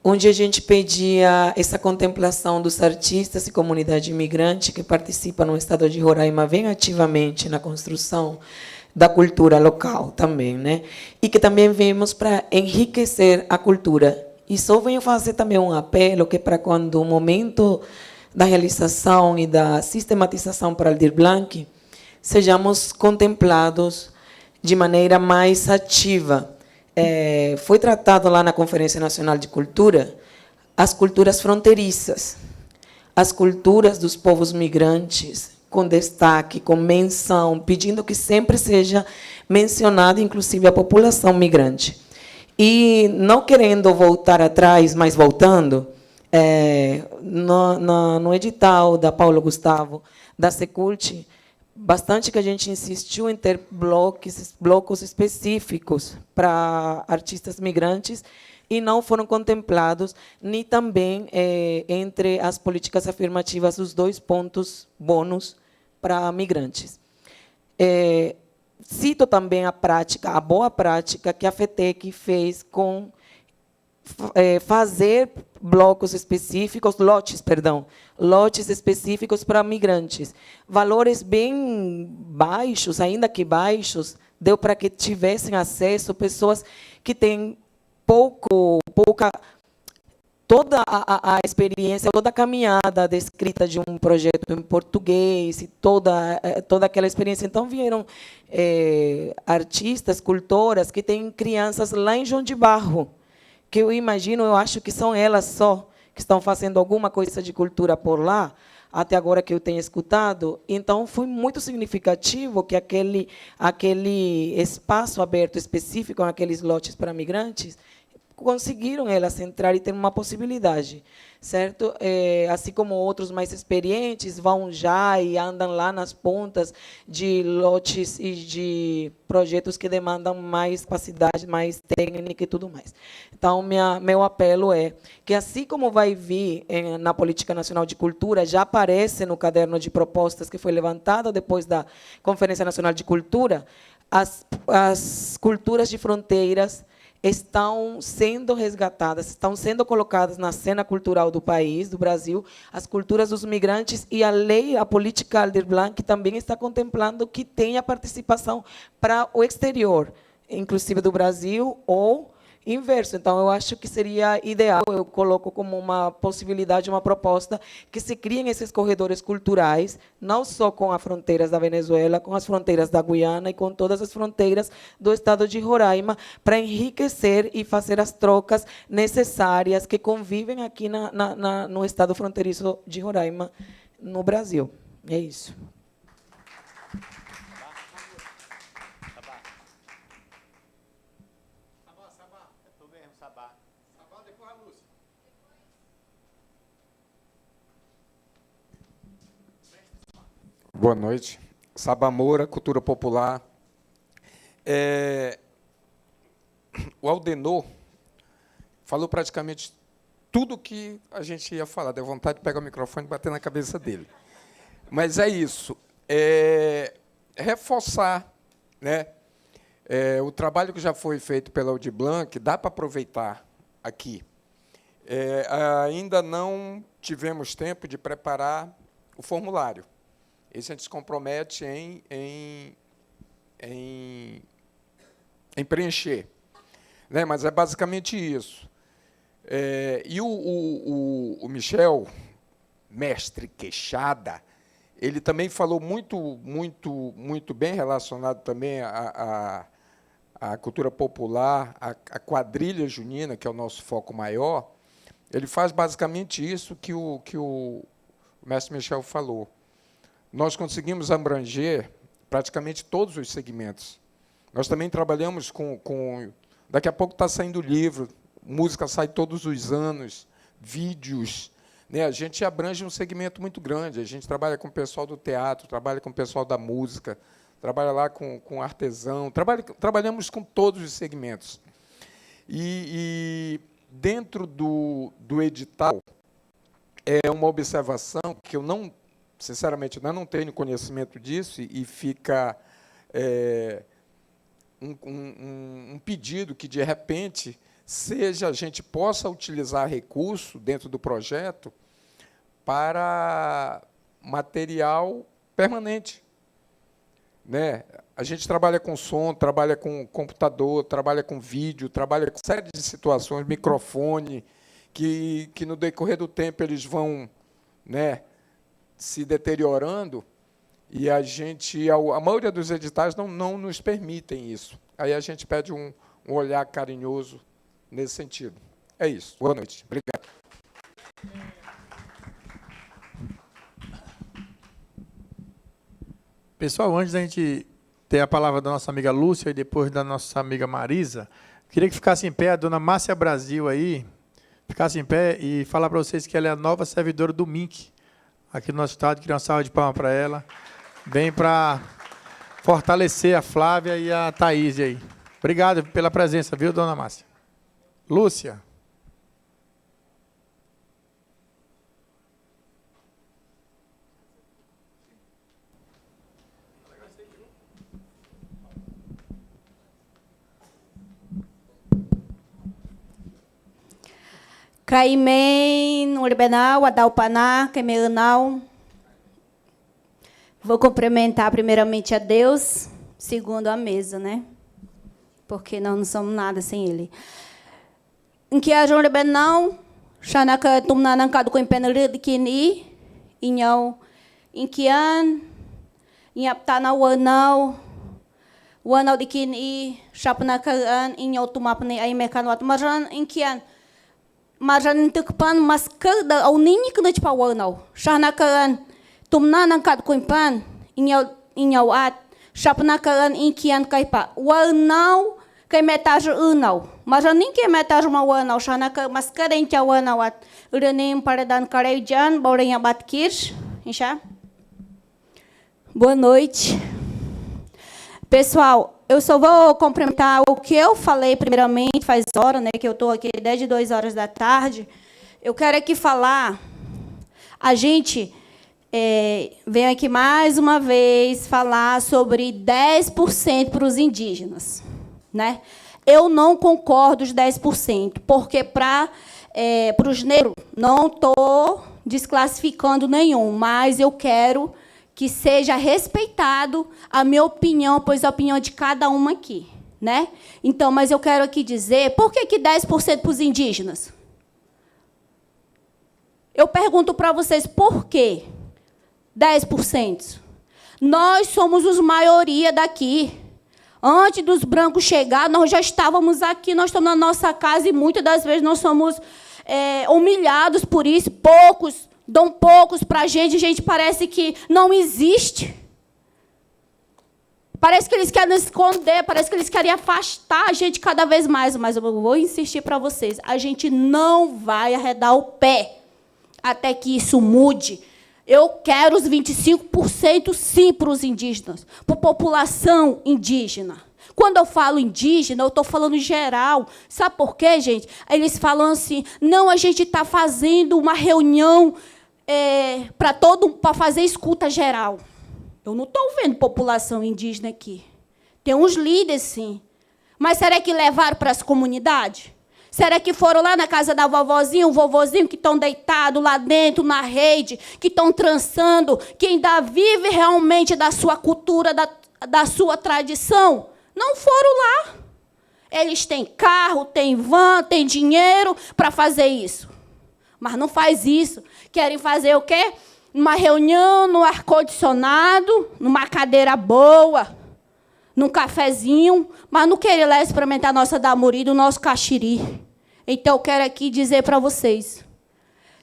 onde a gente pedia essa contemplação dos artistas e comunidade imigrante que participam no estado de Roraima bem ativamente na construção da cultura local também, né? E que também vemos para enriquecer a cultura. E só venho fazer também um apelo que para quando o momento da realização e da sistematização para Aldir Blanc, sejamos contemplados de maneira mais ativa. Foi tratado lá na Conferência Nacional de Cultura as culturas fronteiriças, as culturas dos povos migrantes, com destaque, com menção, pedindo que sempre seja mencionada, inclusive, a população migrante. E não querendo voltar atrás, mas voltando, no edital da Paulo Gustavo, da Secult, bastante que a gente insistiu em ter blocos específicos para artistas migrantes e não foram contemplados, nem também entre as políticas afirmativas os 2 pontos bônus para migrantes. Cito também a boa prática que a FETEC fez com fazer lotes específicos para migrantes. Valores bem baixos, ainda que baixos, deu para que tivessem acesso pessoas que têm pouca toda a experiência, toda a caminhada descrita de um projeto em português, e toda aquela experiência. Então, vieram artistas, cultoras, que têm crianças lá em João de Barro, que eu acho que são elas só que estão fazendo alguma coisa de cultura por lá, até agora que eu tenho escutado. Então, foi muito significativo que aquele espaço aberto específico, aqueles lotes para migrantes, conseguiram elas entrar e ter uma possibilidade, certo? Assim como outros mais experientes vão já e andam lá nas pontas de lotes e de projetos que demandam mais capacidade, mais técnica e tudo mais. Então, meu apelo é que, assim como vai vir na Política Nacional de Cultura, já aparece no caderno de propostas que foi levantado depois da Conferência Nacional de Cultura, as culturas de fronteiras estão sendo resgatadas, estão sendo colocadas na cena cultural do país, do Brasil, as culturas dos migrantes, e a política Aldir Blanc também está contemplando que tenha participação para o exterior, inclusive do Brasil, ou inverso. Então, eu acho que seria ideal, eu coloco como uma possibilidade, uma proposta, que se criem esses corredores culturais, não só com as fronteiras da Venezuela, com as fronteiras da Guiana e com todas as fronteiras do estado de Roraima, para enriquecer e fazer as trocas necessárias que convivem aqui no estado fronteiriço de Roraima, no Brasil. É isso. Boa noite. Sabá Moura, Cultura Popular. O Aldenor falou praticamente tudo o que a gente ia falar. Deu vontade de pegar o microfone e bater na cabeça dele. Mas é isso. Reforçar, né, o trabalho que já foi feito pela Aldir Blanc, dá para aproveitar aqui. Ainda não tivemos tempo de preparar o formulário. Esse a gente se compromete em preencher. Né? Mas é basicamente isso. E o Michel, mestre Queixada, ele também falou muito bem, relacionado também à cultura popular, à quadrilha junina, que é o nosso foco maior. Ele faz basicamente isso que o mestre Michel falou. Nós conseguimos abranger praticamente todos os segmentos. Nós também trabalhamos com daqui a pouco está saindo livro, música sai todos os anos, vídeos. Né? A gente abrange um segmento muito grande. A gente trabalha com o pessoal do teatro, trabalha com o pessoal da música, trabalha lá com artesão, trabalhamos com todos os segmentos. E dentro do edital, é uma observação que eu não, sinceramente, ainda não tenho conhecimento disso, e fica um pedido que, de repente, a gente possa utilizar recurso dentro do projeto para material permanente. Né? A gente trabalha com som, trabalha com computador, trabalha com vídeo, trabalha com série de situações, microfone, que no decorrer do tempo eles vão, né, se deteriorando, e a maioria dos editais não nos permitem isso. Aí a gente pede um olhar carinhoso nesse sentido. É isso. Boa noite. Obrigado. Pessoal, antes da gente ter a palavra da nossa amiga Lúcia e depois da nossa amiga Marisa, Queria que ficasse em pé a dona Márcia Brasil aí, ficasse em pé e falar para vocês que ela é a nova servidora do MINC, aqui no nosso estado. Queria uma salva de palmas para ela. Vem para fortalecer a Flávia e a Thaís aí. Obrigado pela presença, viu, dona Márcia? Lúcia. Caimém, Urbenal, Adalpaná, Caimeenal. Vou cumprimentar primeiramente a Deus, segundo a mesa, né? Porque nós não somos nada sem Ele. Em que haja Urbenal, Xanaca, Tumnanancado com Impenere de Kini, Inhão, Inquian, Inhaptana, Wanau de Kini, Chapnacan, Inhão, Tumapne, Aimecanot, Maran, Inquian. Maran tukpan mas kada au nini kena cepa wanau. Shanakan tumna nangkat kuimpan inyaw at shapnakan inkian kaipa. Wanau kai metaj unau. Maran nin ke metaj ma wanau shanaka mas kada incha wanau at. Urenim paradan karejan baurenha batkir. Insha. Boa noite. Pessoal, eu só vou complementar o que eu falei primeiramente, faz hora, né, que eu estou aqui desde 2 horas da tarde. Eu quero aqui falar, a gente vem aqui mais uma vez falar sobre 10% para os indígenas. Né? Eu não concordo os 10%, porque para os negros não estou desclassificando nenhum, mas eu quero que seja respeitado a minha opinião, pois a opinião de cada uma aqui, né? Então, mas eu quero aqui dizer, por que 10% para os indígenas? Eu pergunto para vocês, por quê 10%? Nós somos os maioria daqui. Antes dos brancos chegar, nós já estávamos aqui, nós estamos na nossa casa e muitas das vezes nós somos humilhados por isso, dão poucos para a gente parece que não existe. Parece que eles querem nos esconder, parece que eles querem afastar a gente cada vez mais. Mas eu vou insistir para vocês, a gente não vai arredar o pé até que isso mude. Eu quero os 25% sim para os indígenas, para a população indígena. Quando eu falo indígena, eu estou falando em geral. Sabe por quê, gente? Eles falam assim, não, a gente está fazendo uma reunião para fazer escuta geral. Eu não estou vendo população indígena aqui. Tem uns líderes, sim. Mas será que levaram para as comunidades? Será que foram lá na casa da vovozinha, o vovozinho, que estão deitados lá dentro, na rede, que estão trançando, que ainda vive realmente da sua cultura, da sua tradição? Não foram lá. Eles têm carro, têm van, têm dinheiro para fazer isso. Mas não faz isso. Querem fazer o quê? Uma reunião no ar-condicionado, numa cadeira boa, num cafezinho, mas não querem lá experimentar a nossa damuri, do nosso caxiri. Então, eu quero aqui dizer para vocês,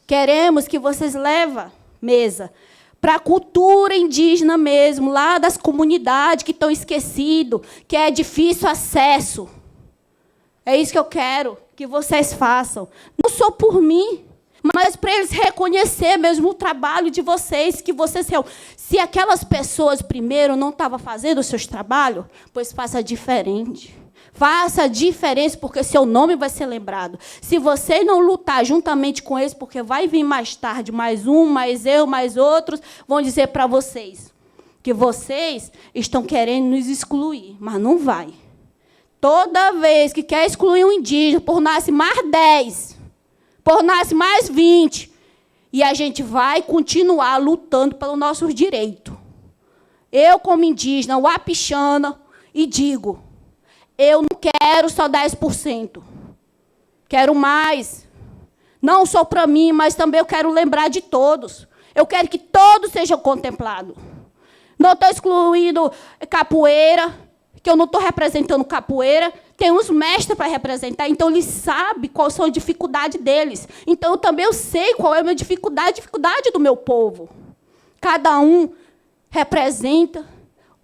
queremos que vocês levem mesa para a cultura indígena mesmo, lá das comunidades que estão esquecidas, que é difícil acesso. É isso que eu quero que vocês façam. Não só por mim, mas para eles reconhecer mesmo o trabalho de vocês, que vocês... Se aquelas pessoas primeiro não estavam fazendo os seus trabalhos, pois faça diferente. Faça a diferença, porque seu nome vai ser lembrado. Se você não lutar juntamente com eles, porque vai vir mais tarde, mais um, mais eu, mais outros, vão dizer para vocês que vocês estão querendo nos excluir, mas não vai. Toda vez que quer excluir um indígena, por nasce mais 10, por nasce mais 20, e a gente vai continuar lutando pelos nossos direitos. Eu, como indígena, Wapixana, e digo, eu não quero só 10%. Quero mais. Não só para mim, mas também eu quero lembrar de todos. Eu quero que todos sejam contemplados. Não estou excluindo capoeira, que eu não estou representando capoeira. Tem uns mestres para representar, então eles sabem quais são as dificuldades deles. Então, eu sei qual é a minha dificuldade do meu povo. Cada um representa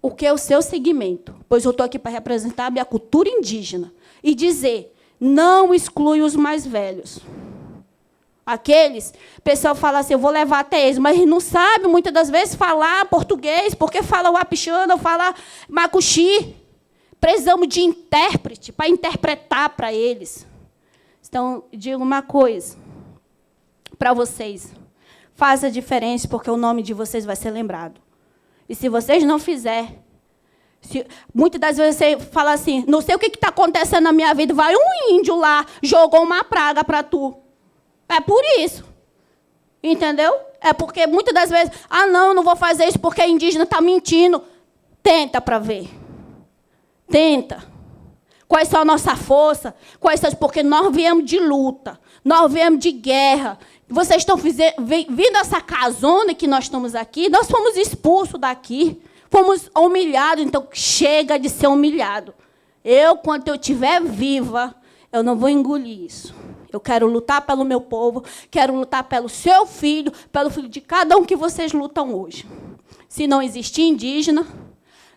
o que é o seu segmento, pois eu estou aqui para representar a minha cultura indígena e dizer, não exclui os mais velhos. Aqueles, o pessoal fala assim, eu vou levar até eles, mas não sabe, muitas das vezes, falar português, porque fala wapixana ou fala macuxi. Precisamos de intérprete para interpretar para eles. Então, digo uma coisa para vocês. Faça a diferença, porque o nome de vocês vai ser lembrado. E se vocês não fizerem, muitas das vezes você fala assim, não sei o que está acontecendo na minha vida, vai um índio lá, jogou uma praga para tu. É por isso. Entendeu? É porque muitas das vezes, não vou fazer isso porque indígena está mentindo. Tenta para ver. Tenta. Quais são a nossa força? Porque nós viemos de luta, nós viemos de guerra. Vocês estão vindo essa casona que nós estamos aqui, nós fomos expulsos daqui, fomos humilhados, então chega de ser humilhado. Quando eu estiver viva, eu não vou engolir isso. Eu quero lutar pelo meu povo, quero lutar pelo seu filho, pelo filho de cada um que vocês lutam hoje. Se não existir indígena,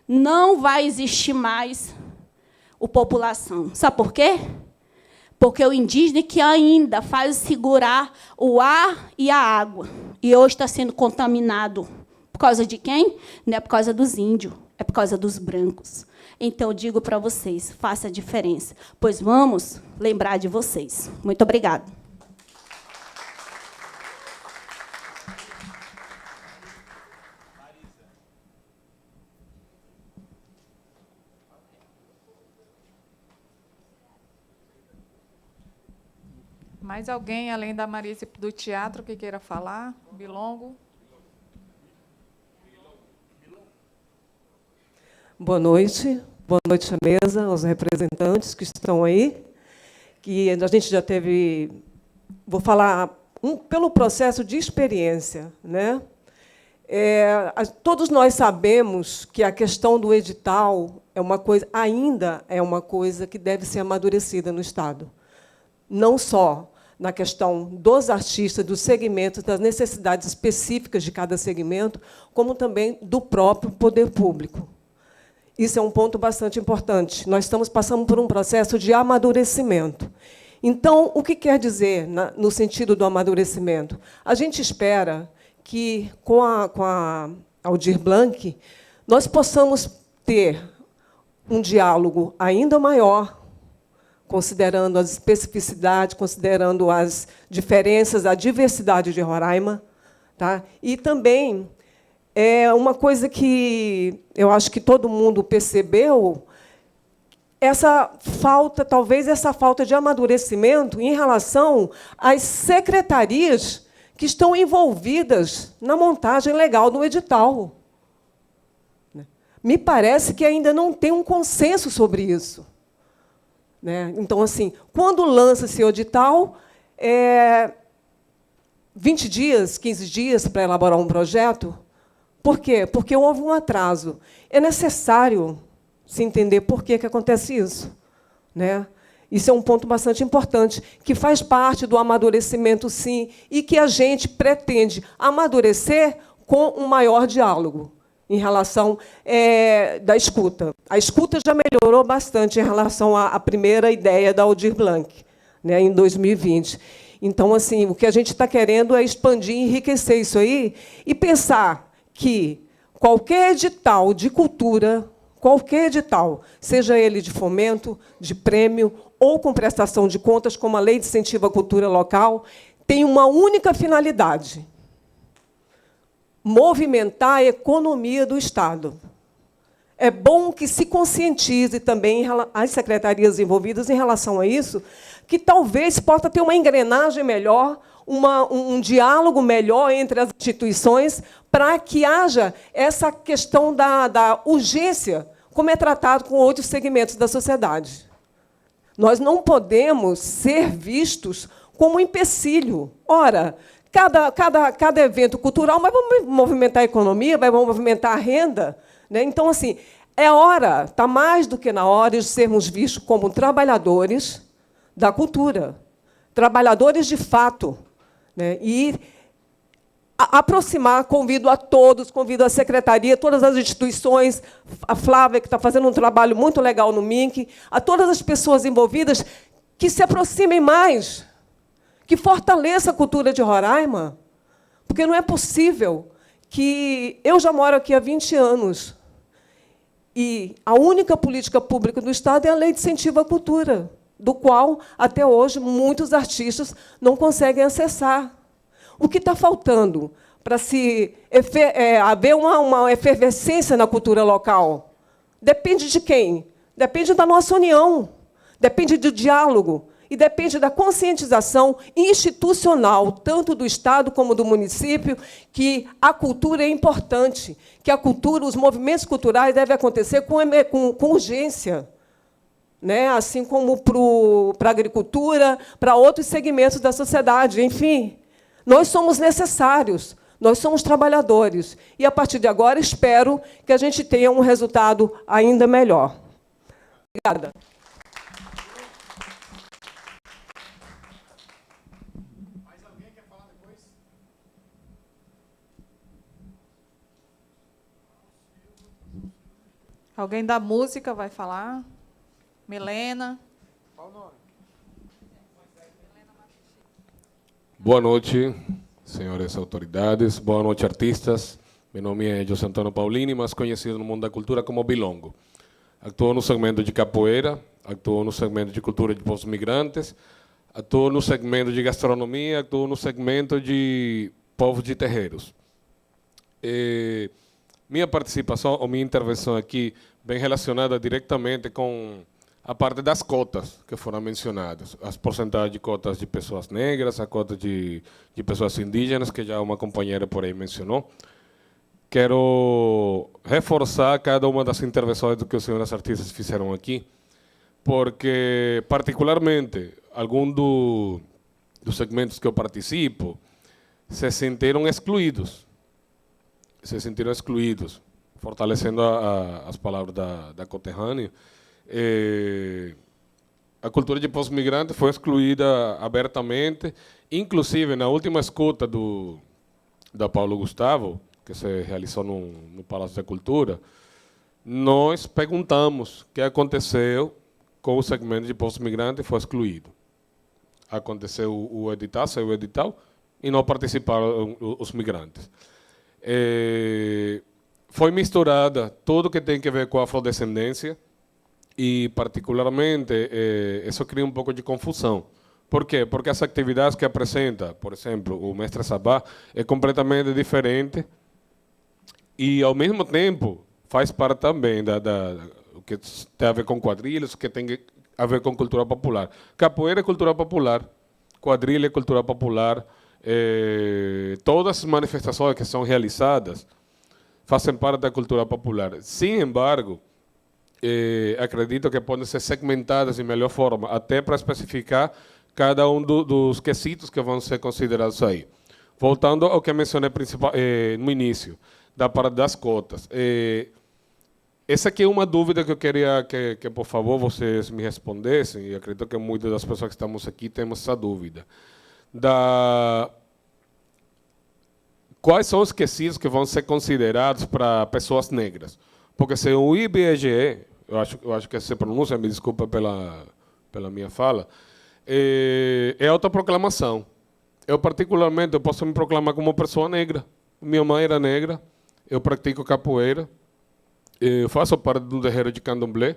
não vai existir mais a população. Sabe por quê? Porque o indígena que ainda faz segurar o ar e a água. E hoje está sendo contaminado. Por causa de quem? Não é por causa dos índios, é por causa dos brancos. Então, eu digo para vocês, faça a diferença, pois vamos lembrar de vocês. Muito obrigada. Mais alguém, além da Marisa do teatro, que queira falar? Bilongo? Boa noite à mesa, aos representantes que estão aí. Que a gente já teve, vou falar pelo processo de experiência, né? Todos nós sabemos que a questão do edital ainda é uma coisa que deve ser amadurecida no Estado. Não só na questão dos artistas, dos segmentos, das necessidades específicas de cada segmento, como também do próprio poder público. Isso é um ponto bastante importante. Nós estamos passando por um processo de amadurecimento. Então, o que quer dizer no sentido do amadurecimento? A gente espera que, com a Aldir Blanc, nós possamos ter um diálogo ainda maior, considerando as especificidades, considerando as diferenças, a diversidade de Roraima, tá? E também uma coisa que eu acho que todo mundo percebeu, talvez essa falta de amadurecimento em relação às secretarias que estão envolvidas na montagem legal do edital. Me parece que ainda não tem um consenso sobre isso. Então, assim, quando lança-se o edital, 20 dias, 15 dias para elaborar um projeto. Por quê? Porque houve um atraso. É necessário se entender por que acontece isso. Isso é um ponto bastante importante, que faz parte do amadurecimento, sim, e que a gente pretende amadurecer com um maior diálogo em relação da escuta. A escuta já melhorou bastante em relação à primeira ideia da Aldir Blanc, em 2020. Então, assim, o que a gente está querendo é expandir, enriquecer isso aí e pensar que qualquer edital de cultura, qualquer edital, seja ele de fomento, de prêmio ou com prestação de contas, como a Lei de Incentivo à Cultura Local, tem uma única finalidade: movimentar a economia do Estado. É bom que se conscientize também as secretarias envolvidas em relação a isso, que talvez possa ter uma engrenagem melhor, um diálogo melhor entre as instituições, para que haja essa questão da urgência, como é tratado com outros segmentos da sociedade. Nós não podemos ser vistos como um empecilho. Ora, cada evento cultural vai movimentar a economia, vai movimentar a renda. Então, assim, está mais do que na hora de sermos vistos como trabalhadores da cultura, trabalhadores de fato. E aproximar, convido a todos, convido a secretaria, todas as instituições, a Flávia, que está fazendo um trabalho muito legal no MINC, a todas as pessoas envolvidas que se aproximem mais, que fortaleça a cultura de Roraima, porque não é possível que... Eu já moro aqui há 20 anos, e a única política pública do Estado é a Lei de Incentivo à Cultura, do qual, até hoje, muitos artistas não conseguem acessar. O que está faltando para haver uma efervescência na cultura local? Depende de quem? Depende da nossa união, depende do diálogo e depende da conscientização institucional, tanto do Estado como do município, que a cultura é importante, que a cultura, os movimentos culturais devem acontecer com urgência, né? Assim como para a agricultura, para outros segmentos da sociedade, enfim. Nós somos necessários, nós somos trabalhadores. E, a partir de agora, espero que a gente tenha um resultado ainda melhor. Obrigada. Mais alguém quer falar depois? Alguém da música vai falar? Milena. Qual o nome? Boa noite, senhores autoridades. Boa noite, artistas. Meu nome é José Antônio Paulini, mais conhecido no mundo da cultura como Bilongo. Atuo no segmento de capoeira, atuo no segmento de cultura de povos migrantes, atuo no segmento de gastronomia, atuo no segmento de povos de terreiros. Minha participação, ou minha intervenção aqui, bem relacionada diretamente com a parte das cotas que foram mencionadas, as porcentagens de cotas de pessoas negras, a cota de pessoas indígenas, que já uma companheira por aí mencionou. Quero reforçar cada uma das intervenções do que os senhores artistas fizeram aqui, porque, particularmente, alguns dos segmentos que eu participo se sentiram excluídos. Fortalecendo as palavras da conterrânea. A cultura de povos migrantes foi excluída abertamente, inclusive na última escuta da Paulo Gustavo, que se realizou no Palácio da Cultura, nós perguntamos o que aconteceu com o segmento de povos migrantes e foi excluído. Aconteceu o edital, saiu o edital, e não participaram os migrantes. Foi misturada tudo que tem a ver com a afrodescendência, e, particularmente, isso cria um pouco de confusão. Por quê? Porque as atividades que apresenta, por exemplo, o mestre Sabá, é completamente diferente e, ao mesmo tempo, faz parte também do que tem a ver com quadrilhas, que tem a ver com cultura popular. Capoeira é cultura popular, quadrilha é cultura popular, todas as manifestações que são realizadas fazem parte da cultura popular. Sim, embargo, acredito que podem ser segmentadas de melhor forma, até para especificar cada um dos quesitos que vão ser considerados aí. Voltando ao que eu mencionei no início, da parte das cotas. Essa aqui é uma dúvida que eu queria que, por favor, vocês me respondessem, e acredito que muitas das pessoas que estamos aqui temos essa dúvida. Quais são os quesitos que vão ser considerados para pessoas negras? Porque se o IBGE, eu acho que se pronuncia, me desculpa pela minha fala, é autoproclamação. Eu, particularmente, eu posso me proclamar como pessoa negra. Minha mãe era negra, eu pratico capoeira, eu faço parte de um terreiro de candomblé.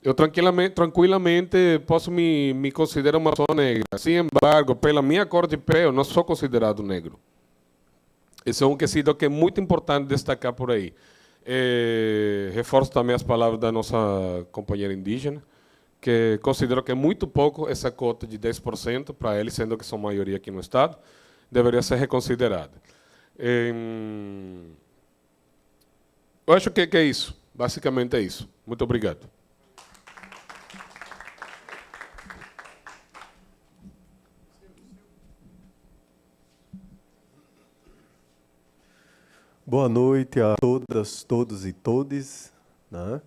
Eu tranquilamente posso me considerar uma pessoa negra. Sem embargo, pela minha cor de pele, eu não sou considerado negro. Esse é um quesito que é muito importante destacar por aí. Reforço também as palavras da nossa companheira indígena, que considero que é muito pouco essa cota de 10% para eles, sendo que são maioria aqui no Estado, deveria ser reconsiderada. Eu acho que é isso, basicamente é isso. Muito obrigado. Boa noite a todas, todos e todes, né?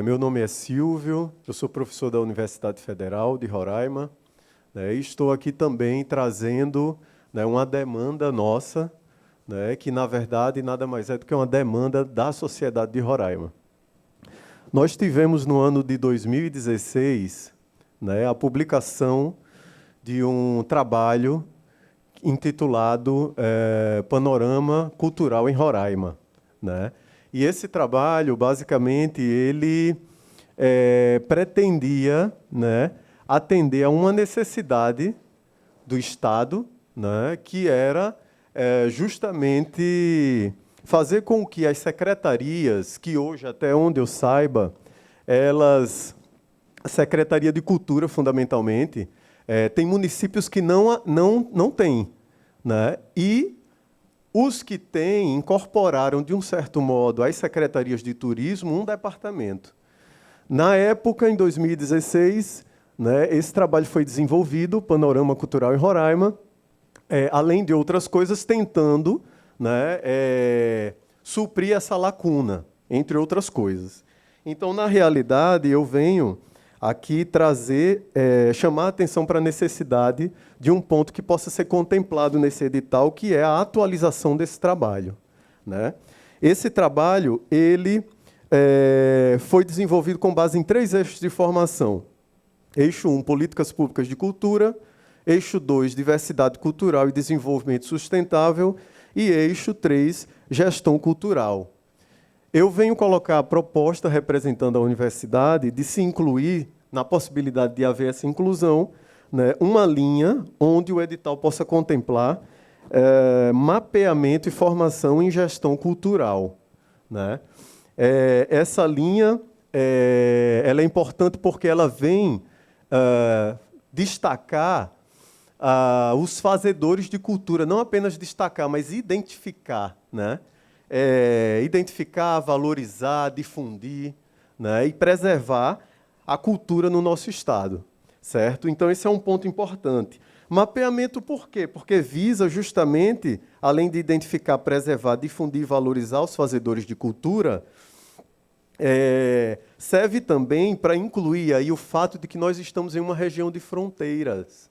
Meu nome é Silvio, eu sou professor da Universidade Federal de Roraima, né? E estou aqui também trazendo né, uma demanda nossa, né, que, na verdade, nada mais é do que uma demanda da sociedade de Roraima. Nós tivemos, no ano de 2016, né, a publicação de um trabalho intitulado Panorama Cultural em Roraima, né? E esse trabalho, basicamente, ele pretendia, né, atender a uma necessidade do Estado, né, que era justamente fazer com que as secretarias, que hoje, até onde eu saiba, a Secretaria de Cultura, fundamentalmente, tem municípios que não têm, né? E os que têm incorporaram, de um certo modo, às secretarias de turismo, um departamento. Na época, em 2016, né, esse trabalho foi desenvolvido, o Panorama Cultural em Roraima, além de outras coisas, tentando, né, suprir essa lacuna, entre outras coisas. Então, na realidade, eu venho aqui trazer, chamar a atenção para a necessidade de um ponto que possa ser contemplado nesse edital, que é a atualização desse trabalho, né? Esse trabalho ele foi desenvolvido com base em 3 eixos de formação. Eixo 1, Políticas Públicas de Cultura. Eixo 2, Diversidade Cultural e Desenvolvimento Sustentável. E eixo 3, Gestão Cultural. Eu venho colocar a proposta, representando a universidade, de se incluir, na possibilidade de haver essa inclusão, né, uma linha onde o edital possa contemplar mapeamento e formação em gestão cultural, né? Essa linha ela é importante porque ela vem destacar os fazedores de cultura, não apenas destacar, mas identificar, né? Identificar, valorizar, difundir, né, e preservar a cultura no nosso Estado, certo? Então, esse é um ponto importante. Mapeamento por quê? Porque visa justamente, além de identificar, preservar, difundir e valorizar os fazedores de cultura, serve também para incluir aí o fato de que nós estamos em uma região de fronteiras,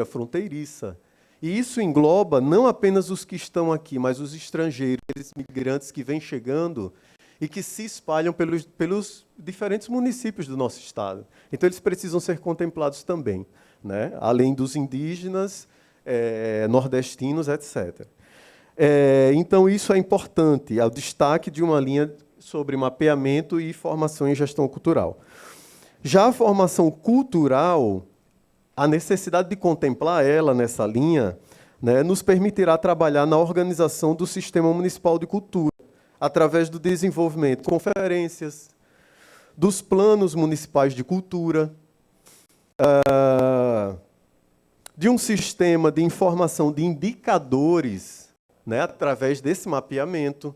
fronteiriça. E isso engloba não apenas os que estão aqui, mas os estrangeiros, os migrantes que vêm chegando e que se espalham pelos diferentes municípios do nosso Estado. Então, eles precisam ser contemplados também, né? Além dos indígenas, nordestinos, etc. Então, isso é importante, é o destaque de uma linha sobre mapeamento e formação em gestão cultural. Já a formação cultural, a necessidade de contemplar ela nessa linha, né, nos permitirá trabalhar na organização do Sistema Municipal de Cultura, através do desenvolvimento de conferências, dos planos municipais de cultura, de um sistema de informação de indicadores, né, através desse mapeamento,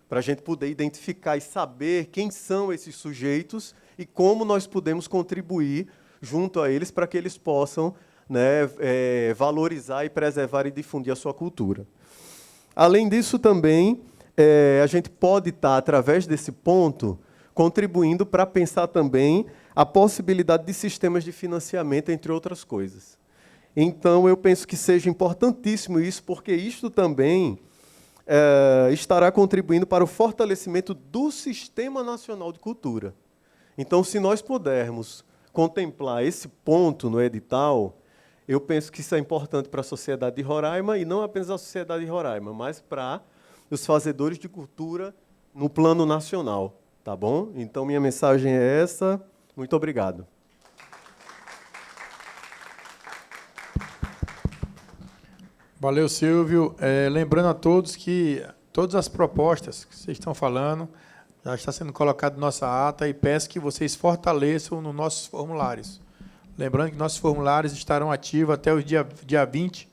para a gente poder identificar e saber quem são esses sujeitos e como nós podemos contribuir junto a eles para que eles possam, né, valorizar e preservar e difundir a sua cultura. Além disso, também, a gente pode estar, através desse ponto, contribuindo para pensar também a possibilidade de sistemas de financiamento, entre outras coisas. Então, eu penso que seja importantíssimo isso, porque isto também estará contribuindo para o fortalecimento do Sistema Nacional de Cultura. Então, se nós pudermos contemplar esse ponto no edital, eu penso que isso é importante para a sociedade de Roraima, e não apenas a sociedade de Roraima, mas para os fazedores de cultura no plano nacional. Tá bom? Então, minha mensagem é essa. Muito obrigado. Valeu, Silvio. Lembrando a todos que todas as propostas que vocês estão falando já está sendo colocado na nossa ata, e peço que vocês fortaleçam nos nossos formulários. Lembrando que nossos formulários estarão ativos até o dia 20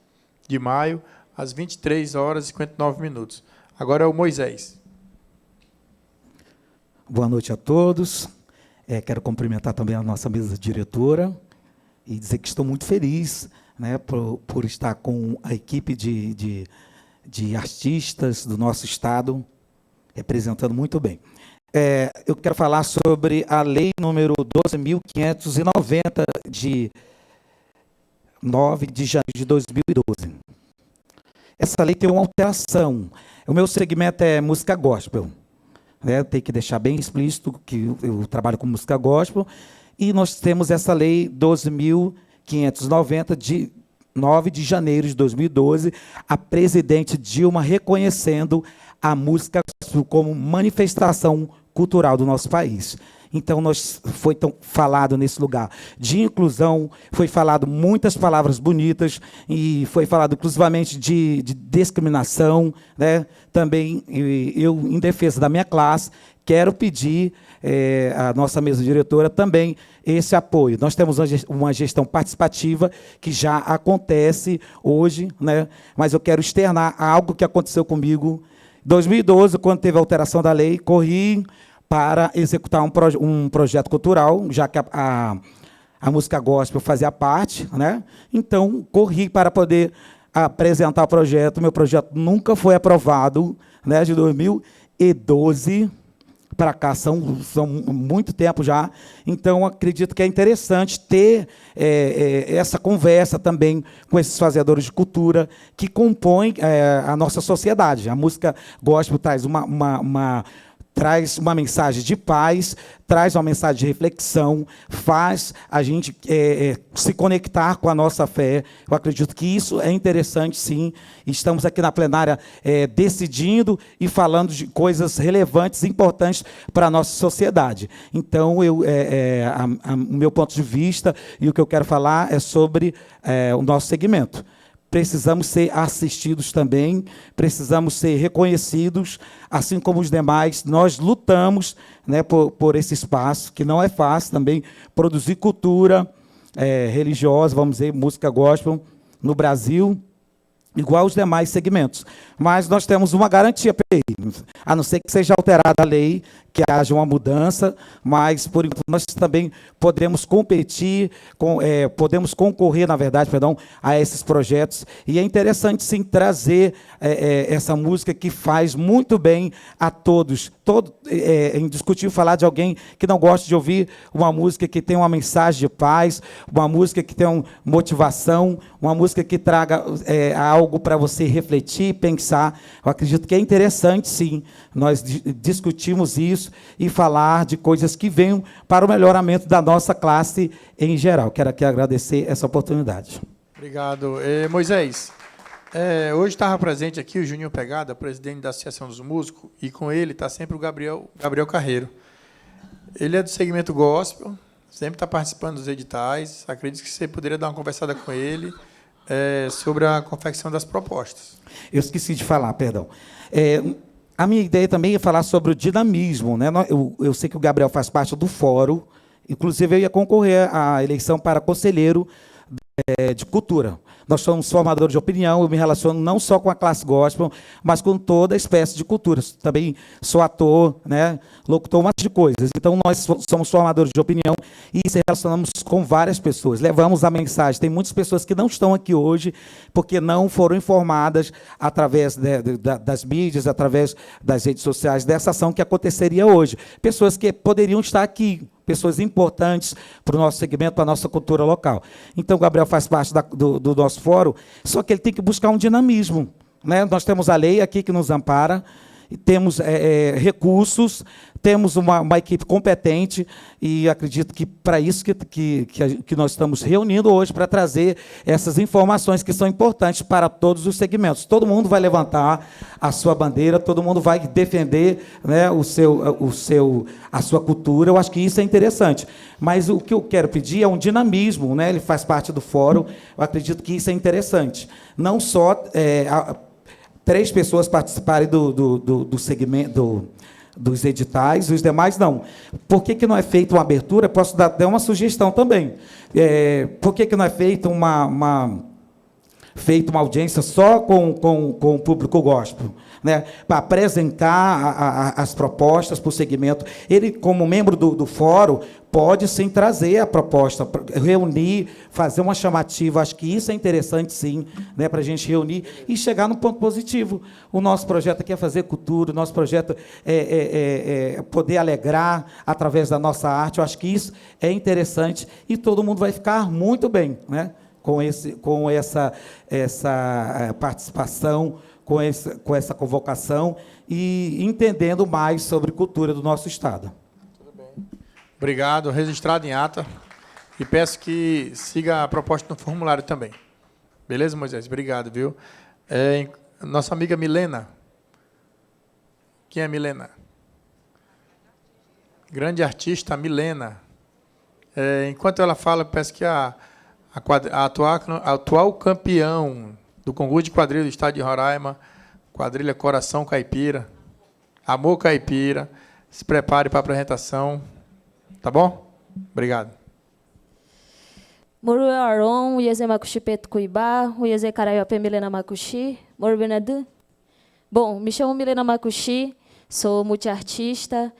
de maio, às 23h59. Agora é o Moisés. Boa noite a todos. Quero cumprimentar também a nossa mesa diretora e dizer que estou muito feliz, né, por estar com a equipe de artistas do nosso Estado, representando muito bem. Eu quero falar sobre a lei número 12.590, 9 de janeiro de 2012. Essa lei tem uma alteração. O meu segmento é música gospel. Né? Tem que deixar bem explícito que eu trabalho com música gospel. E nós temos essa lei 12.590, de 9 de janeiro de 2012, a presidente Dilma reconhecendo a música gospel como manifestação cultural do nosso país. Então, foi tão falado nesse lugar de inclusão, foi falado muitas palavras bonitas, e foi falado exclusivamente de discriminação. Né? Também, eu, em defesa da minha classe, quero pedir à nossa mesa diretora também esse apoio. Nós temos uma gestão participativa que já acontece hoje, né? Mas eu quero externar algo que aconteceu comigo em 2012, quando teve a alteração da lei, corri para executar um projeto cultural, já que a música gospel fazia parte, né? Então, corri para poder apresentar o projeto. Meu projeto nunca foi aprovado, né? De 2012 para cá, são muito tempo já. Então, acredito que é interessante ter essa conversa também com esses fazedores de cultura que compõem a nossa sociedade. A música gospel traz traz uma mensagem de paz, traz uma mensagem de reflexão, faz a gente se conectar com a nossa fé. Eu acredito que isso é interessante, sim. Estamos aqui na plenária decidindo e falando de coisas relevantes, importantes para a nossa sociedade. Então, o meu ponto de vista e o que eu quero falar é sobre o nosso segmento. Precisamos ser assistidos também, precisamos ser reconhecidos, assim como os demais. Nós lutamos, né, por esse espaço, que não é fácil também produzir cultura religiosa, vamos dizer, música gospel no Brasil, igual os demais segmentos. Mas nós temos uma garantia para ele, a não ser que seja alterada a lei, que haja uma mudança, mas, por enquanto, nós também podemos competir, podemos concorrer, na verdade, a esses projetos. E é interessante, sim, trazer essa música que faz muito bem a todos. É indiscutível falar de alguém que não gosta de ouvir uma música que tem uma mensagem de paz, uma música que tem uma motivação, uma música que traga algo para você refletir, pensar. Eu acredito que é interessante, sim, nós discutirmos isso e falar de coisas que venham para o melhoramento da nossa classe em geral. Quero aqui agradecer essa oportunidade. Obrigado. Moisés, hoje estava presente aqui o Juninho Pegada, presidente da Associação dos Músicos, e com ele está sempre o Gabriel Carreiro. Ele é do segmento gospel, sempre está participando dos editais. Acredito que você poderia dar uma conversada com ele sobre a confecção das propostas. Eu esqueci de falar, perdão. A minha ideia também é falar sobre o dinamismo. Né? Eu sei que o Gabriel faz parte do fórum, inclusive eu ia concorrer à eleição para conselheiro de cultura. Nós somos formadores de opinião, eu me relaciono não só com a classe gospel, mas com toda a espécie de cultura. Também sou ator, né, locutor, uma série de coisas. Então, nós somos formadores de opinião e se relacionamos com várias pessoas. Levamos a mensagem. Tem muitas pessoas que não estão aqui hoje porque não foram informadas através das mídias, através das redes sociais, dessa ação que aconteceria hoje. Pessoas que poderiam estar aqui, pessoas importantes para o nosso segmento, para a nossa cultura local. Então, o Gabriel faz parte do nosso fórum, só que ele tem que buscar um dinamismo. Né? Nós temos a lei aqui que nos ampara, temos recursos, temos uma equipe competente e acredito que para isso que nós estamos reunindo hoje, para trazer essas informações que são importantes para todos os segmentos. Todo mundo vai levantar a sua bandeira, todo mundo vai defender, né, a sua cultura. Eu acho que isso é interessante. Mas o que eu quero pedir é um dinamismo. Né? Ele faz parte do fórum, eu acredito que isso é interessante. Não só 3 pessoas participarem do segmento, dos editais, os demais não. Por que não é feita uma abertura? Posso dar até uma sugestão também. Por que não é feita uma audiência só com o público gospel? Né, para apresentar as propostas para o segmento. Ele, como membro do fórum, pode sim trazer a proposta, reunir, fazer uma chamativa. Acho que isso é interessante, sim, né, para a gente reunir e chegar num ponto positivo. O nosso projeto aqui é fazer cultura, o nosso projeto é poder alegrar através da nossa arte. Eu acho que isso é interessante e todo mundo vai ficar muito bem. Né? com essa participação, com essa convocação e entendendo mais sobre cultura do nosso Estado. Obrigado, registrado em ata. E peço que siga a proposta no formulário também. Beleza, Moisés? Obrigado, viu? Nossa amiga Milena. Quem é Milena? Grande artista, Milena. Enquanto ela fala, peço que a atual campeão do concurso de quadrilha do Estado de Roraima, quadrilha Coração Caipira, Amor Caipira, se prepare para a apresentação. Tá bom? Obrigado. Moru Aron, Uieze Makushi Peto Cuibá, Uieze Caraiope Milena Makushi, Moru Benadu. Bom, me chamo Milena Makushi, sou multiartista.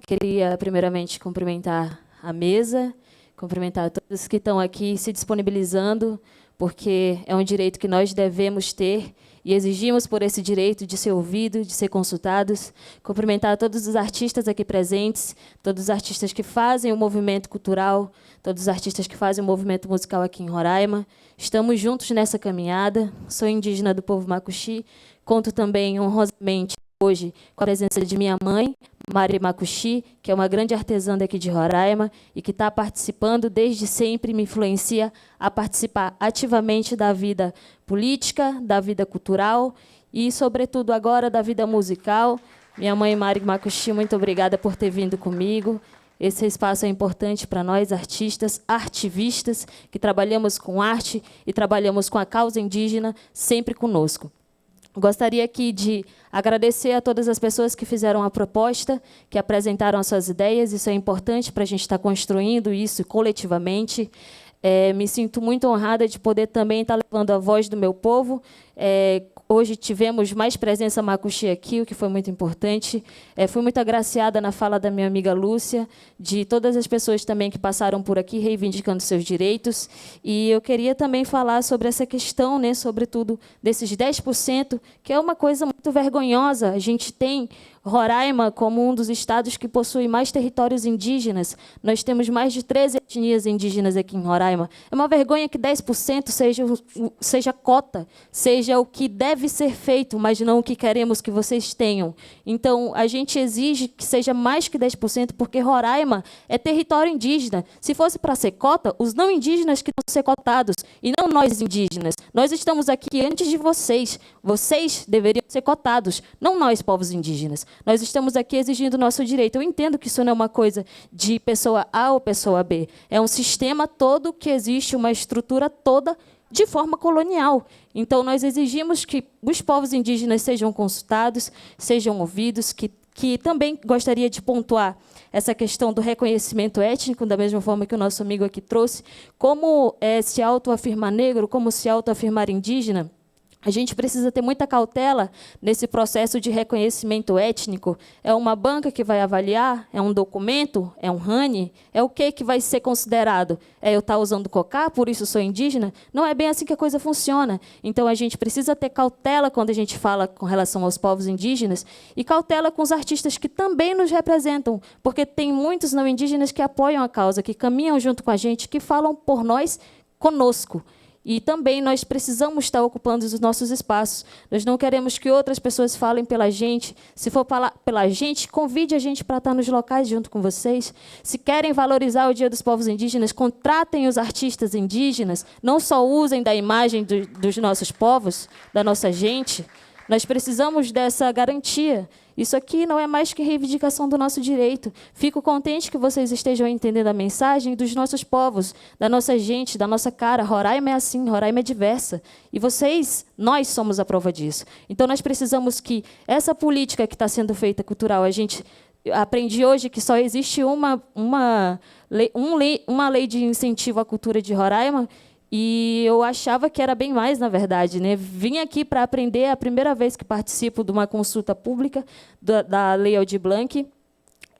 Queria, primeiramente, cumprimentar a mesa, cumprimentar todos que estão aqui se disponibilizando, porque é um direito que nós devemos ter e exigimos por esse direito de ser ouvido, de ser consultados. Cumprimentar todos os artistas aqui presentes, todos os artistas que fazem o movimento cultural, todos os artistas que fazem o movimento musical aqui em Roraima. Estamos juntos nessa caminhada. Sou indígena do povo Makushi. Conto também honrosamente hoje com a presença de minha mãe, Mari Makushi, que é uma grande artesã daqui de Roraima e que está participando desde sempre, me influencia a participar ativamente da vida política, da vida cultural e, sobretudo, agora da vida musical. Minha mãe, Mari Makushi, muito obrigada por ter vindo comigo. Esse espaço é importante para nós, artistas, artivistas, que trabalhamos com arte e trabalhamos com a causa indígena, sempre conosco. Gostaria aqui de agradecer a todas as pessoas que fizeram a proposta, que apresentaram as suas ideias. Isso é importante para a gente estar construindo isso coletivamente. Me sinto muito honrada de poder também estar levando a voz do meu povo. Hoje tivemos mais presença Makushi aqui, o que foi muito importante. Fui muito agraciada na fala da minha amiga Lúcia, de todas as pessoas também que passaram por aqui reivindicando seus direitos. E eu queria também falar sobre essa questão, né, sobretudo desses 10%, que é uma coisa muito vergonhosa. A gente tem Roraima como um dos estados que possui mais territórios indígenas. Nós temos mais de 13 etnias indígenas aqui em Roraima. É uma vergonha que 10% seja cota, seja o que deve ser feito, mas não o que queremos que vocês tenham. Então, a gente exige que seja mais que 10%, porque Roraima é território indígena. Se fosse para ser cota, os não indígenas que vão ser cotados, e não nós indígenas. Nós estamos aqui antes de vocês. Vocês deveriam ser cotados, não nós, povos indígenas. Nós estamos aqui exigindo o nosso direito. Eu entendo que isso não é uma coisa de pessoa A ou pessoa B. É um sistema todo que existe, uma estrutura toda de forma colonial. Então, nós exigimos que os povos indígenas sejam consultados, sejam ouvidos, que também gostaria de pontuar essa questão do reconhecimento étnico, da mesma forma que o nosso amigo aqui trouxe, como se autoafirmar negro, como se autoafirmar indígena. A gente precisa ter muita cautela nesse processo de reconhecimento étnico. É uma banca que vai avaliar? É um documento? É um RANI? É o que vai ser considerado? É eu estar usando cocá, por isso sou indígena? Não é bem assim que a coisa funciona. Então, a gente precisa ter cautela quando a gente fala com relação aos povos indígenas e cautela com os artistas que também nos representam, porque tem muitos não indígenas que apoiam a causa, que caminham junto com a gente, que falam por nós, conosco. E também nós precisamos estar ocupando os nossos espaços. Nós não queremos que outras pessoas falem pela gente. Se for falar pela gente, convide a gente para estar nos locais junto com vocês. Se querem valorizar o Dia dos Povos Indígenas, contratem os artistas indígenas. Não só usem da imagem dos nossos povos, da nossa gente. Nós precisamos dessa garantia. Isso aqui não é mais que reivindicação do nosso direito. Fico contente que vocês estejam entendendo a mensagem dos nossos povos, da nossa gente, da nossa cara. Roraima é assim, Roraima é diversa. E vocês, nós somos a prova disso. Então, nós precisamos que essa política que está sendo feita cultural, a gente aprendi hoje que só existe uma lei de incentivo à cultura de Roraima. E eu achava que era bem mais, na verdade, né? Vim aqui para aprender, é a primeira vez que participo de uma consulta pública da Lei Aldir Blanc.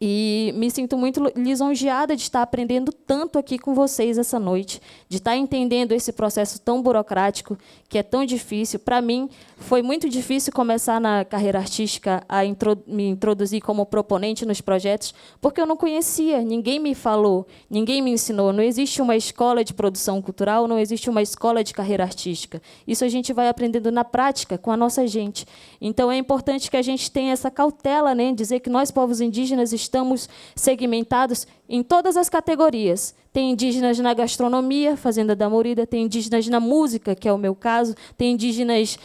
E me sinto muito lisonjeada de estar aprendendo tanto aqui com vocês essa noite, de estar entendendo esse processo tão burocrático, que é tão difícil. Para mim, foi muito difícil começar na carreira artística a me introduzir como proponente nos projetos, porque eu não conhecia, ninguém me falou, ninguém me ensinou. Não existe uma escola de produção cultural, não existe uma escola de carreira artística. Isso a gente vai aprendendo na prática, com a nossa gente. Então, é importante que a gente tenha essa cautela, né, dizer que nós, povos indígenas, estamos segmentados em todas as categorias. Tem indígenas na gastronomia, Fazenda da Morida, tem indígenas na música, que é o meu caso, tem indígenas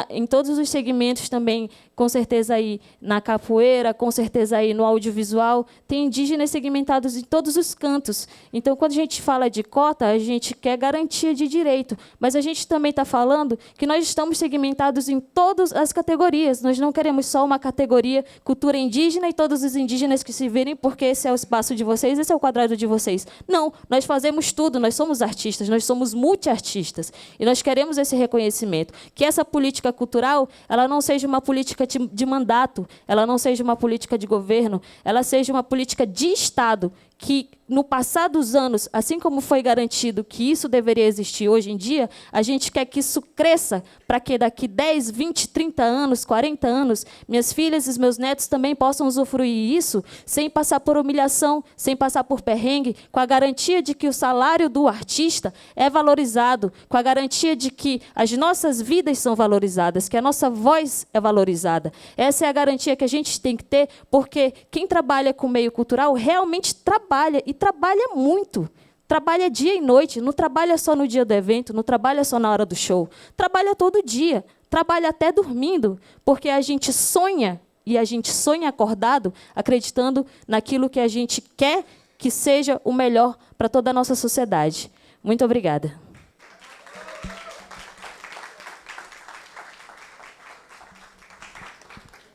em todos os segmentos também, com certeza aí na capoeira, com certeza aí no audiovisual, tem indígenas segmentados em todos os cantos. Então, quando a gente fala de cota, a gente quer garantia de direito, mas a gente também está falando que nós estamos segmentados em todas as categorias. Nós não queremos só uma categoria cultura indígena e todos os indígenas que se virem, porque esse é o espaço de vocês, esse é o quadrado de vocês. Não, nós fazemos tudo, nós somos artistas, nós somos multiartistas, e nós queremos esse reconhecimento. Que essa política cultural, ela não seja uma política de mandato, ela não seja uma política de governo, ela seja uma política de Estado, que, no passar dos anos, assim como foi garantido que isso deveria existir hoje em dia, a gente quer que isso cresça para que daqui 10, 20, 30 anos, 40 anos, minhas filhas e os meus netos também possam usufruir isso sem passar por humilhação, sem passar por perrengue, com a garantia de que o salário do artista é valorizado, com a garantia de que as nossas vidas são valorizadas, que a nossa voz é valorizada. Essa é a garantia que a gente tem que ter, porque quem trabalha com o meio cultural realmente trabalha, e trabalha muito. Trabalha dia e noite, não trabalha só no dia do evento, não trabalha só na hora do show. Trabalha todo dia, trabalha até dormindo, porque a gente sonha, e a gente sonha acordado, acreditando naquilo que a gente quer que seja o melhor para toda a nossa sociedade. Muito obrigada.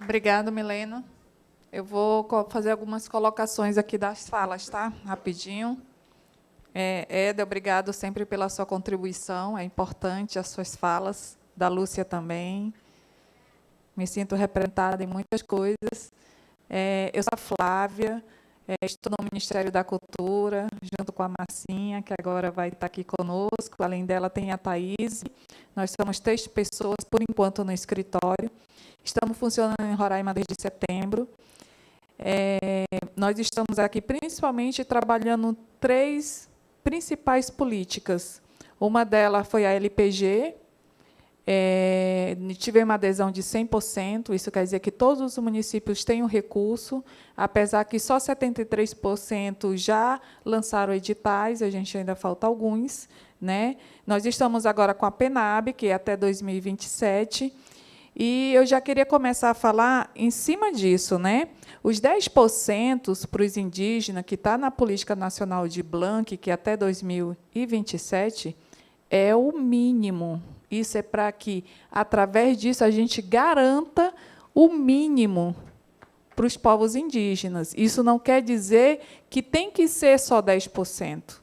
Obrigada, Milena. Eu vou fazer algumas colocações aqui das falas, tá? Rapidinho. Éder, obrigado sempre pela sua contribuição. É importante as suas falas. Da Lúcia também. Me sinto representada em muitas coisas. Eu sou a Flávia, estou no Ministério da Cultura, junto com a Marcinha, que agora vai estar aqui conosco. Além dela, tem a Thaís. Nós somos 3 pessoas, por enquanto, no escritório. Estamos funcionando em Roraima desde setembro. Nós estamos aqui principalmente trabalhando 3 principais políticas. Uma delas foi a LPG. Tivemos uma adesão de 100%, isso quer dizer que todos os municípios têm um recurso, apesar que só 73% já lançaram editais, a gente ainda falta alguns, né? Nós estamos agora com a PENAB, que é até 2027, e eu já queria começar a falar em cima disso, né? Os 10% para os indígenas, que está na Política Nacional de Blanc, que é até 2027, é o mínimo. Isso é para que, através disso, a gente garanta o mínimo para os povos indígenas. Isso não quer dizer que tem que ser só 10%.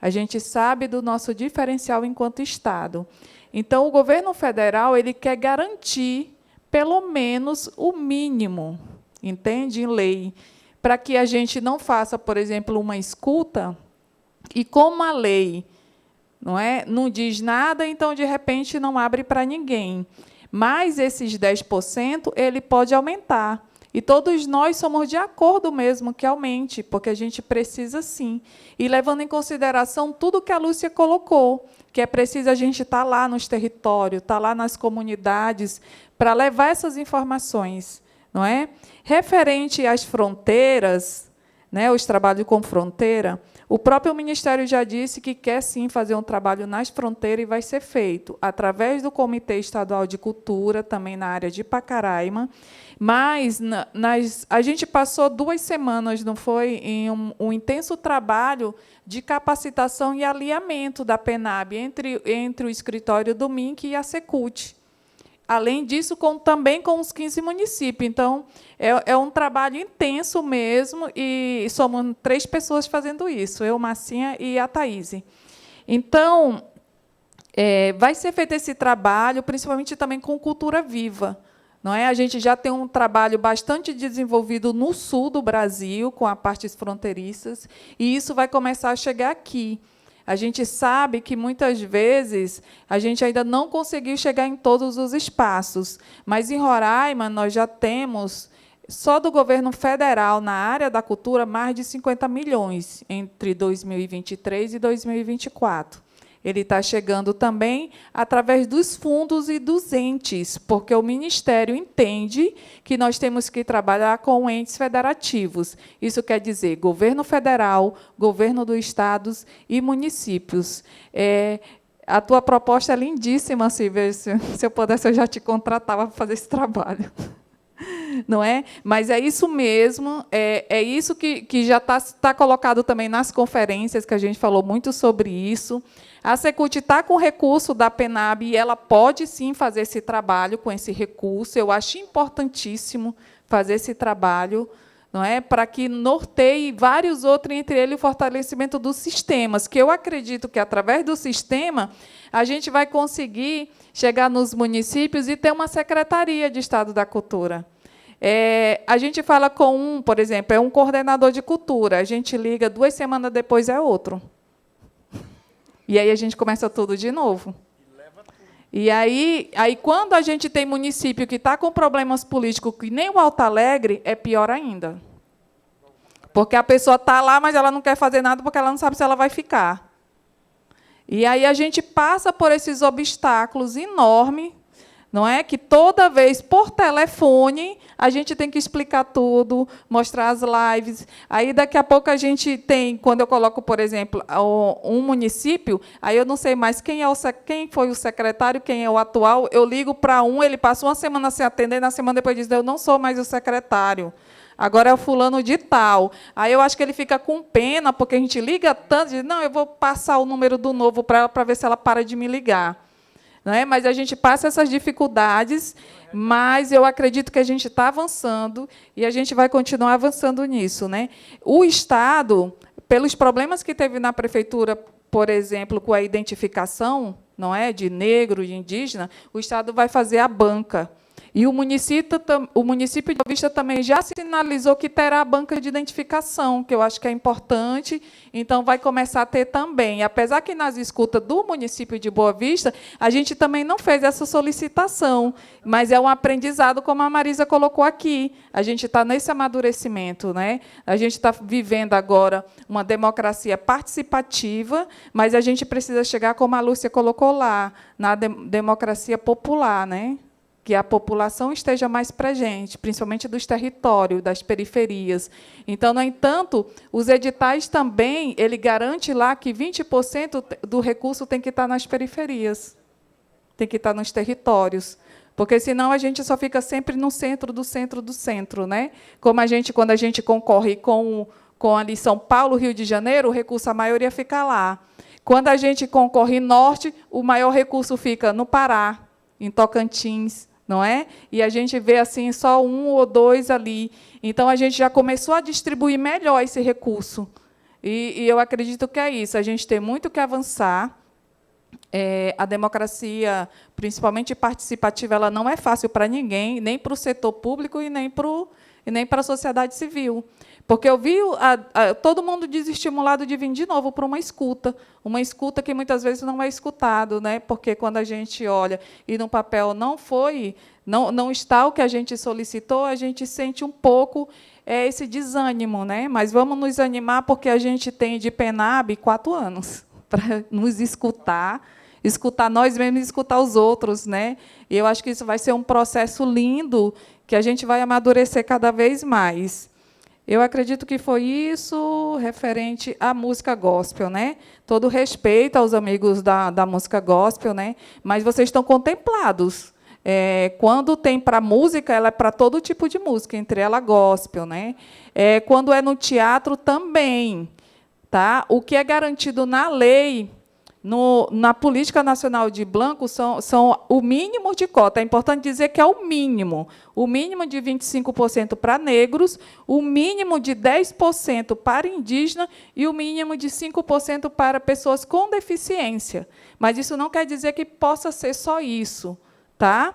A gente sabe do nosso diferencial enquanto Estado. Então, o governo federal ele quer garantir, pelo menos, o mínimo, entende? Em lei, para que a gente não faça, por exemplo, uma escuta, e como a lei não diz nada, então, de repente, não abre para ninguém. Mas esses 10% ele pode aumentar. E todos nós somos de acordo mesmo que aumente, porque a gente precisa sim. E levando em consideração tudo que a Lúcia colocou, que é preciso a gente estar lá nos territórios, estar lá nas comunidades, para levar essas informações. Não é? Referente às fronteiras, né, os trabalhos com fronteira, o próprio Ministério já disse que quer, sim, fazer um trabalho nas fronteiras e vai ser feito através do Comitê Estadual de Cultura, também na área de Pacaraima. Mas a gente passou 2 semanas, não foi, em um intenso trabalho de capacitação e alinhamento da PENAB entre o escritório do MINC e a Secult. Além disso, também com os 15 municípios. Então, é um trabalho intenso mesmo, e somos 3 pessoas fazendo isso, eu, Marcinha e a Thaís. Então, vai ser feito esse trabalho, principalmente também com cultura viva. não é? A gente já tem um trabalho bastante desenvolvido no sul do Brasil, com as partes fronteiriças, e isso vai começar a chegar aqui. A gente sabe que, muitas vezes, a gente ainda não conseguiu chegar em todos os espaços, mas, em Roraima, nós já temos, só do governo federal, na área da cultura, mais de 50 milhões entre 2023 e 2024. Ele está chegando também através dos fundos e dos entes, porque o Ministério entende que nós temos que trabalhar com entes federativos. Isso quer dizer governo federal, governo dos estados e municípios. A tua proposta é lindíssima, Silvia. Se eu pudesse, eu já te contratava para fazer esse trabalho. Não é? Mas é isso mesmo, é isso que já está colocado também nas conferências, que a gente falou muito sobre isso. A Secult está com recurso da PENAB e ela pode, sim, fazer esse trabalho com esse recurso. Eu acho importantíssimo fazer esse trabalho, não é? Para que norteie vários outros, entre eles o fortalecimento dos sistemas, que eu acredito que, através do sistema, a gente vai conseguir chegar nos municípios e ter uma Secretaria de Estado da Cultura. A gente fala com por exemplo, é um coordenador de cultura, a gente liga, 2 semanas depois é outro. E aí a gente começa tudo de novo. E aí quando a gente tem município que está com problemas políticos, que nem o Alto Alegre, é pior ainda. Porque a pessoa está lá, mas ela não quer fazer nada porque ela não sabe se ela vai ficar. E aí a gente passa por esses obstáculos enormes, não é? Que toda vez, por telefone, a gente tem que explicar tudo, mostrar as lives. Aí, daqui a pouco, a gente tem, quando eu coloco, por exemplo, um município, aí eu não sei mais quem foi o secretário, quem é o atual, eu ligo para ele passa uma semana sem atender, na semana depois diz, eu não sou mais o secretário, agora é o fulano de tal. Aí eu acho que ele fica com pena, porque a gente liga tanto, diz, não, eu vou passar o número do novo para ela, para ver se ela para de me ligar. Não é? Mas a gente passa essas dificuldades, mas eu acredito que a gente está avançando e a gente vai continuar avançando nisso, né? O Estado, pelos problemas que teve na prefeitura, por exemplo, com a identificação, não é, de negro e indígena, o Estado vai fazer a banca. E o município de Boa Vista também já sinalizou que terá a banca de identificação, que eu acho que é importante, então vai começar a ter também. Apesar que, nas escutas do município de Boa Vista, a gente também não fez essa solicitação, mas é um aprendizado, como a Marisa colocou aqui. A gente está nesse amadurecimento, né? A gente está vivendo agora uma democracia participativa, mas a gente precisa chegar, como a Lúcia colocou lá, na democracia popular, né? Que a população esteja mais presente, principalmente dos territórios, das periferias. Então, no entanto, os editais também, ele garante lá que 20% do recurso tem que estar nas periferias, tem que estar nos territórios, porque, senão, a gente só fica sempre no centro do centro do centro, né? Como quando a gente concorre com ali São Paulo, Rio de Janeiro, o recurso, a maioria fica lá. Quando a gente concorre norte, o maior recurso fica no Pará, em Tocantins, não é? E a gente vê assim só 1 ou 2 ali. Então, a gente já começou a distribuir melhor esse recurso. E eu acredito que é isso. A gente tem muito que avançar. A democracia, principalmente participativa, ela não é fácil para ninguém, nem para o setor público e nem para a sociedade civil. Porque eu vi todo mundo desestimulado de vir de novo para uma escuta que muitas vezes não é escutado, né? Porque, quando a gente olha e no papel não está o que a gente solicitou, a gente sente um pouco esse desânimo, né? Mas vamos nos animar, porque a gente tem de PENAB 4 anos para nos escutar nós mesmos e escutar os outros, né? E eu acho que isso vai ser um processo lindo, que a gente vai amadurecer cada vez mais. Eu acredito que foi isso referente à música gospel, né? Todo respeito aos amigos da música gospel, né? Mas vocês estão contemplados. Quando tem para música, ela é para todo tipo de música, entre ela gospel, né? Quando é no teatro, também. Tá? O que é garantido na lei, na Política Nacional de Blanco, são o mínimo de cota. É importante dizer que é o mínimo. O mínimo de 25% para negros, o mínimo de 10% para indígena e o mínimo de 5% para pessoas com deficiência. Mas isso não quer dizer que possa ser só isso. Tá?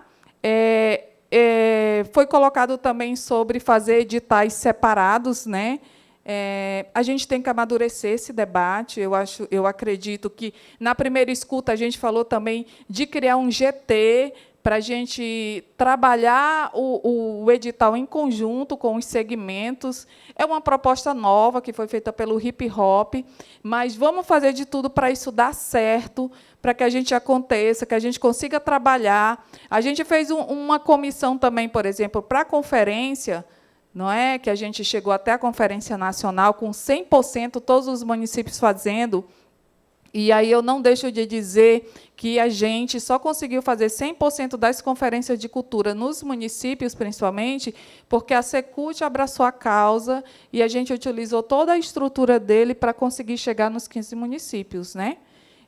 foi colocado também sobre fazer editais separados, né? A gente tem que amadurecer esse debate. Eu acredito que, na primeira escuta, a gente falou também de criar um GT para a gente trabalhar o edital em conjunto com os segmentos. É uma proposta nova que foi feita pelo Hip Hop, mas vamos fazer de tudo para isso dar certo, para que a gente aconteça, que a gente consiga trabalhar. A gente fez uma comissão também, por exemplo, para a conferência, não é? Que a gente chegou até a Conferência Nacional com 100%, todos os municípios fazendo. E aí eu não deixo de dizer que a gente só conseguiu fazer 100% das conferências de cultura nos municípios, principalmente, porque a Secult abraçou a causa e a gente utilizou toda a estrutura dele para conseguir chegar nos 15 municípios, né?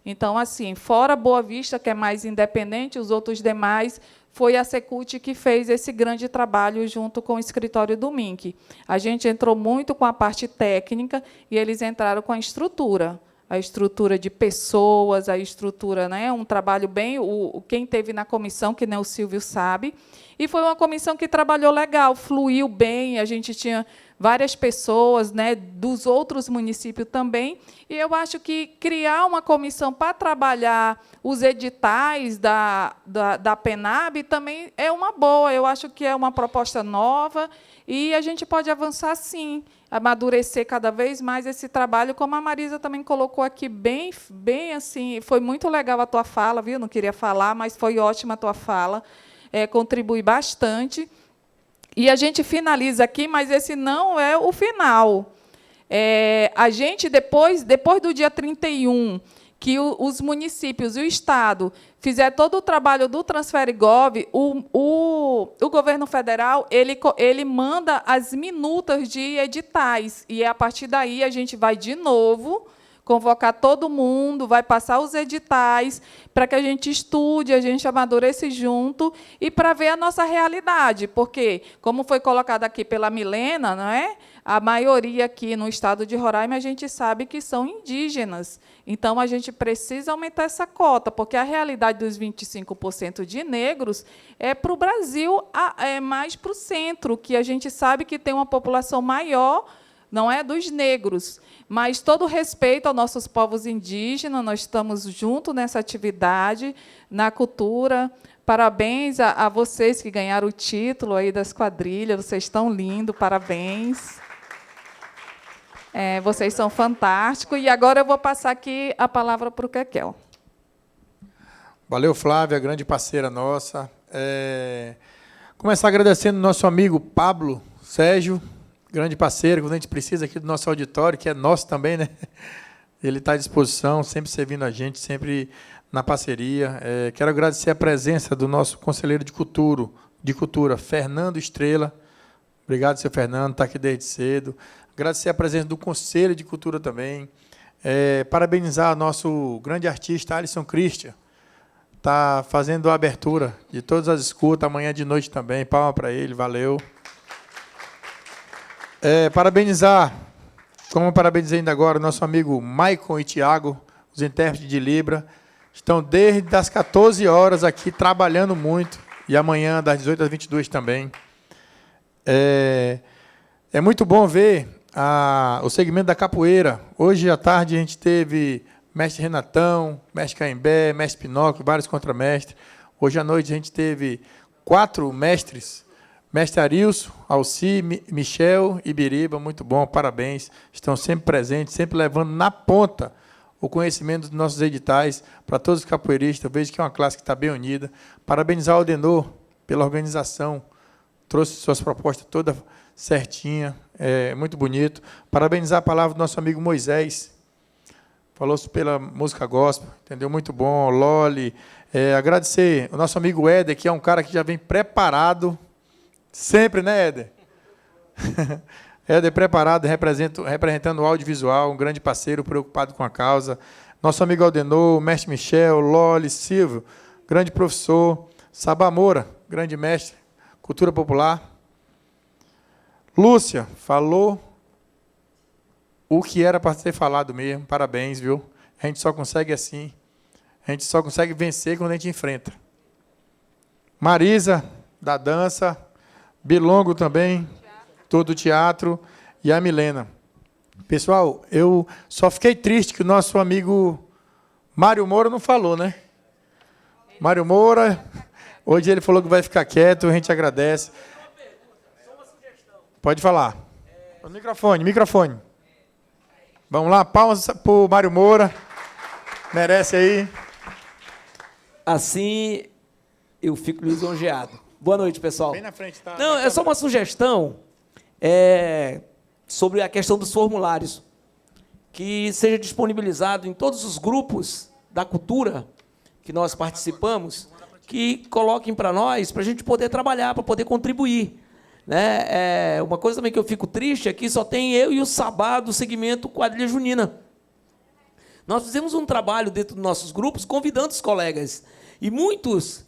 Então, assim, fora Boa Vista, que é mais independente, os outros demais, foi a Secult que fez esse grande trabalho junto com o escritório do MINC. A gente entrou muito com a parte técnica e eles entraram com a estrutura de pessoas, a estrutura, né, um trabalho bem, quem teve na comissão, que nem o Silvio sabe, e foi uma comissão que trabalhou legal, fluiu bem, a gente tinha várias pessoas, né, dos outros municípios também, e eu acho que criar uma comissão para trabalhar os editais da PENAB também é uma boa, eu acho que é uma proposta nova, e a gente pode avançar, sim, amadurecer cada vez mais esse trabalho, como a Marisa também colocou aqui, bem assim, foi muito legal a tua fala, viu? Não queria falar, mas foi ótima a tua fala, contribui bastante. E a gente finaliza aqui, mas esse não é o final. A gente, depois do dia 31, que os municípios e o Estado fizer todo o trabalho do Transfere Gov, o governo federal ele manda as minutas de editais, e a partir daí a gente vai de novo convocar todo mundo, vai passar os editais para que a gente estude, a gente amadureça junto e para ver a nossa realidade, porque, como foi colocado aqui pela Milena, não é? A maioria aqui no estado de Roraima a gente sabe que são indígenas. Então, a gente precisa aumentar essa cota, porque a realidade dos 25% de negros é para o Brasil, é mais para o centro, que a gente sabe que tem uma população maior, não é, dos negros. Mas todo respeito aos nossos povos indígenas, nós estamos juntos nessa atividade, na cultura. Parabéns a vocês que ganharam o título aí das quadrilhas, vocês estão lindos, parabéns. Vocês são fantásticos. E agora eu vou passar aqui a palavra para o Kekel. Valeu, Flávia, grande parceira nossa. Começar agradecendo nosso amigo Pablo Sérgio, grande parceiro, quando a gente precisa aqui do nosso auditório, que é nosso também, né? Ele está à disposição, sempre servindo a gente, sempre na parceria. Quero agradecer a presença do nosso conselheiro de cultura, Fernando Estrela. Obrigado, seu Fernando, está aqui desde cedo. Agradecer a presença do Conselho de Cultura também. Parabenizar nosso grande artista, Alisson Christian. Está fazendo a abertura de todas as escutas, amanhã de noite também. Palma para ele, valeu. Parabenizar, como eu parabenizei ainda agora, nosso amigo Maicon e Tiago, os intérpretes de Libra. Estão desde as 14 horas aqui, trabalhando muito. E amanhã, das 18 às 22 também. É muito bom ver o segmento da capoeira. Hoje à tarde a gente teve mestre Renatão, mestre Caimbé, mestre Pinóquio, vários contramestres. Hoje à noite a gente teve 4 mestres, mestre Arilson, Alci, Michel e Biriba, muito bom, parabéns. Estão sempre presentes, sempre levando na ponta o conhecimento dos nossos editais para todos os capoeiristas. Eu vejo que é uma classe que está bem unida. Parabenizar o Adenor pela organização, trouxe suas propostas todas certinha, muito bonito. Parabenizar a palavra do nosso amigo Moisés, falou pela música gospel, entendeu? Muito bom, Loli. Agradecer o nosso amigo Éder, que é um cara que já vem preparado, sempre, né, Éder? Éder preparado, representando o audiovisual, um grande parceiro, preocupado com a causa. Nosso amigo Aldenor, mestre Michel, Loli, Silvio, grande professor. Sabá Moura, grande mestre, cultura popular. Lúcia, falou o que era para ser falado mesmo. Parabéns, viu? A gente só consegue assim. A gente só consegue vencer quando a gente enfrenta. Marisa, da dança, Bilongo também, todo o teatro, e a Milena. Pessoal, eu só fiquei triste que o nosso amigo Mário Moura não falou, né? Mário Moura, hoje ele falou que vai ficar quieto, a gente agradece. Pode falar. Microfone. Vamos lá, palmas para o Mário Moura. Merece aí. Assim, eu fico lisonjeado. Boa noite, pessoal. Bem na frente, tá? Não, é só uma sugestão sobre a questão dos formulários. Que seja disponibilizado em todos os grupos da cultura que nós participamos, que coloquem para nós, para a gente poder trabalhar, para poder contribuir. Né? Uma coisa também que eu fico triste é que só tem eu e o Sabá do segmento Quadrilha Junina. Nós fizemos um trabalho dentro dos nossos grupos, convidando os colegas. E muitos,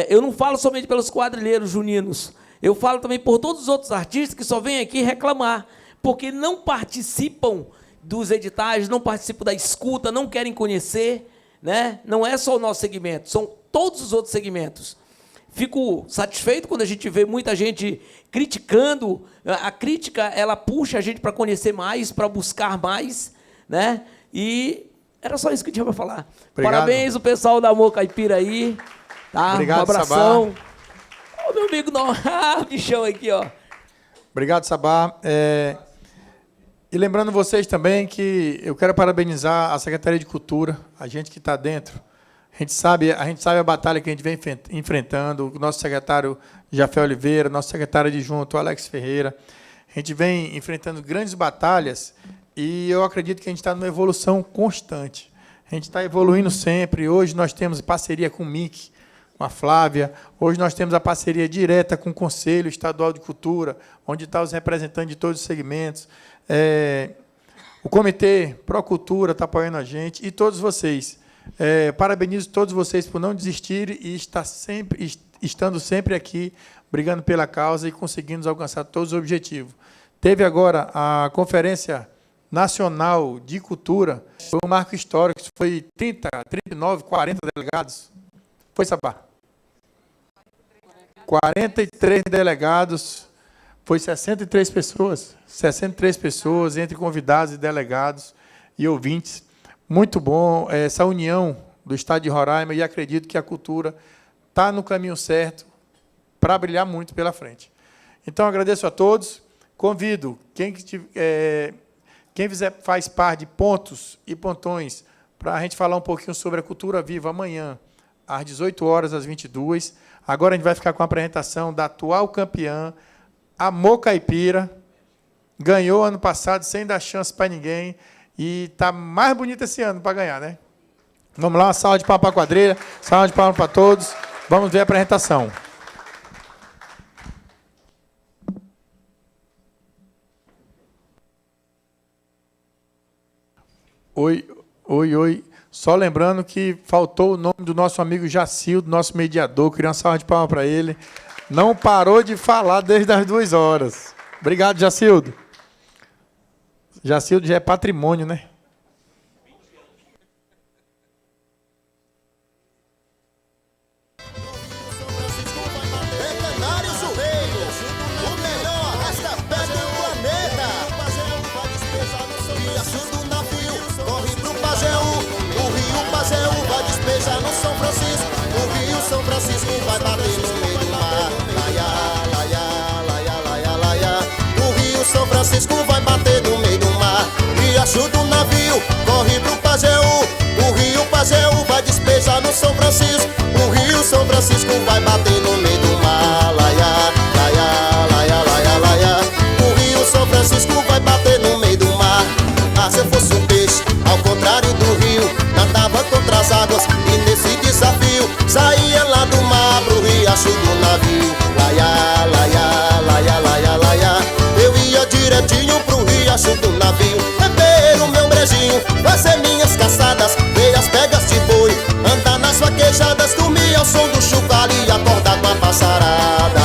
eu não falo somente pelos quadrilheiros juninos, eu falo também por todos os outros artistas que só vêm aqui reclamar, porque não participam dos editais, não participam da escuta, não querem conhecer. Né? Não é só o nosso segmento, são todos os outros segmentos. Fico satisfeito quando a gente vê muita gente criticando. A crítica, ela puxa a gente para conhecer mais, para buscar mais, né? E era só isso que eu tinha para falar. Obrigado. Parabéns o pessoal da Amor Caipira aí, tá? Obrigado, um abração. Sabá. Ô, meu amigo, não, bichão aqui, ó. Obrigado, Sabá. E lembrando vocês também que eu quero parabenizar a Secretaria de Cultura, a gente que está dentro. A gente sabe a batalha que a gente vem enfrentando, o nosso secretário Jafé Oliveira, nosso secretário adjunto Alex Ferreira. A gente vem enfrentando grandes batalhas e eu acredito que a gente está numa evolução constante. A gente está evoluindo sempre. Hoje nós temos parceria com o MIC, com a Flávia. Hoje nós temos a parceria direta com o Conselho Estadual de Cultura, onde estão os representantes de todos os segmentos. O Comitê Procultura está apoiando a gente e todos vocês. Parabenizo todos vocês por não desistirem e estando sempre aqui, brigando pela causa e conseguindo alcançar todos os objetivos. Teve agora a Conferência Nacional de Cultura, foi um marco histórico, foi 30, 39, 40 delegados. Foi, Sabá? 43 delegados, foi 63 pessoas, entre convidados e delegados e ouvintes. Muito bom essa união do Estado de Roraima e acredito que a cultura está no caminho certo para brilhar muito pela frente. Então, agradeço a todos. Convido quem faz parte de pontos e pontões para a gente falar um pouquinho sobre a Cultura Viva amanhã, às 18 horas, às 22. Agora a gente vai ficar com a apresentação da atual campeã, Amor Caipira. Ganhou ano passado sem dar chance para ninguém. E está mais bonita esse ano para ganhar, né? Vamos lá, uma salva de palmas para a quadrilha, salva de palmas para todos. Vamos ver a apresentação. Oi. Só lembrando que faltou o nome do nosso amigo Jacildo, nosso mediador. Queria uma salva de palmas para ele. Não parou de falar desde as 2 horas. Obrigado, Jacildo. Jacildo já é patrimônio, né? São Francisco vai bater no meio do mar. O rio São Francisco vai bater no meio do mar. Riacho do navio corre pro Pajeú. O rio Pajeú vai despejar no São Francisco. O rio São Francisco vai bater no meio do mar. O rio São Francisco vai bater no meio do mar. Ah, se eu fosse um peixe, ao contrário do rio, nadava contra as águas e nesse desafio saía lá do mar pro riacho do navio. Eu ia direitinho pro riacho do navio, beber o meu brejinho, fazer minhas caçadas, ver as pegas de boi, andar nas vaquejadas, dormir ao som do chocalho e acordar com a passarada.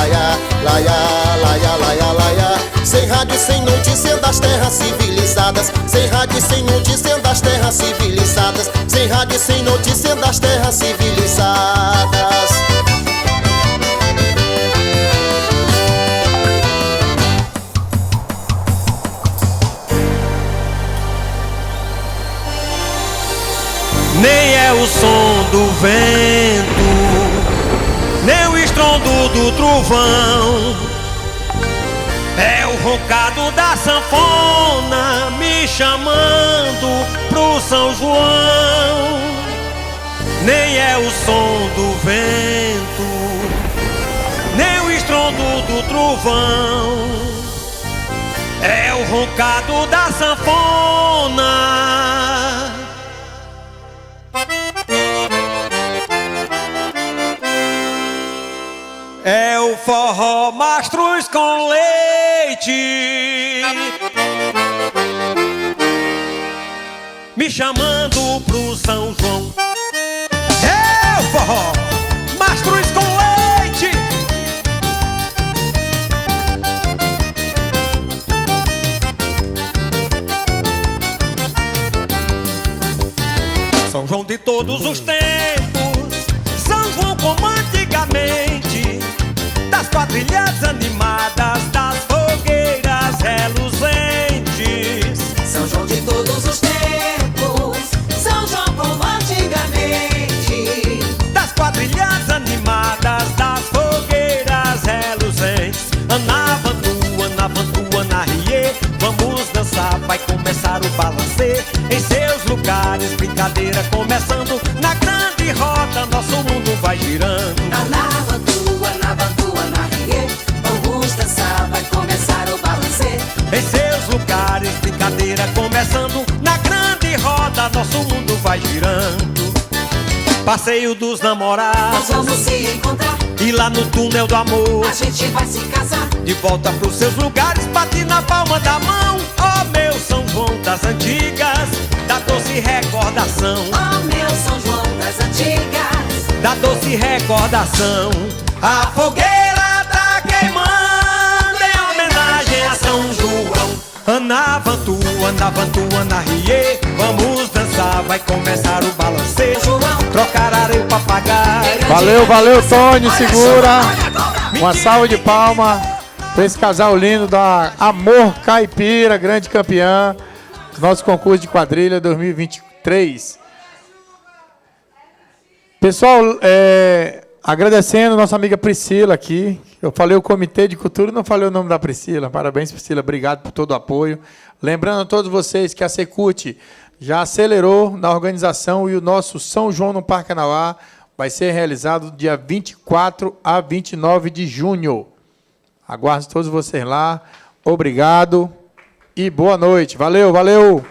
Sem rádio e sem notícia das terras civilizadas. Sem rádio e sem notícia das terras civilizadas. Sem rádio e sem notícia das terras civilizadas. nem é o som do vento, nem o estrondo do trovão. É o roncado da sanfona me chamando pro São João. Nem é o som do vento, nem o estrondo do trovão. É o roncado da sanfona. É o forró mastruz com leite me chamando pro São João. É o forró mastruz com leite. São João de todos os tempos, São João como antigamente, das quadrilhas animadas, das fogueiras reluzentes. São João de todos os tempos, São João como antigamente, das quadrilhas animadas, das fogueiras reluzentes. Anavantu, anarriê, vamos dançar, vai começar o balancê. Em seus lugares, brincadeira começando, na grande roda nosso mundo vai girando. Anavantu, anarriê, vamos dançar, vai começar o balancê. Em seus lugares, brincadeira começando, na grande roda nosso mundo vai girando. Passeio dos namorados, nós vamos se encontrar, e lá no túnel do amor a gente vai se casar. De volta pros seus lugares, bate na palma da mão. Oh meu São João das antigas, da doce recordação. Oh meu São João das antigas, da doce recordação. A fogueira tá queimando em homenagem a São João. Anavantu, anarriê, vamos dançar, vai começar o balanceio. Trocar areia pra pagar. Valeu, Tony, segura. Uma salva de palma para esse casal lindo da Amor Caipira, grande campeã do nosso concurso de quadrilha 2023. Pessoal, agradecendo a nossa amiga Priscila aqui. Eu falei o Comitê de Cultura e não falei o nome da Priscila. Parabéns, Priscila. Obrigado por todo o apoio. Lembrando a todos vocês que a Secult já acelerou na organização e o nosso São João no Parque Anauá vai ser realizado dia 24 a 29 de junho. Aguardo todos vocês lá. Obrigado e boa noite. Valeu.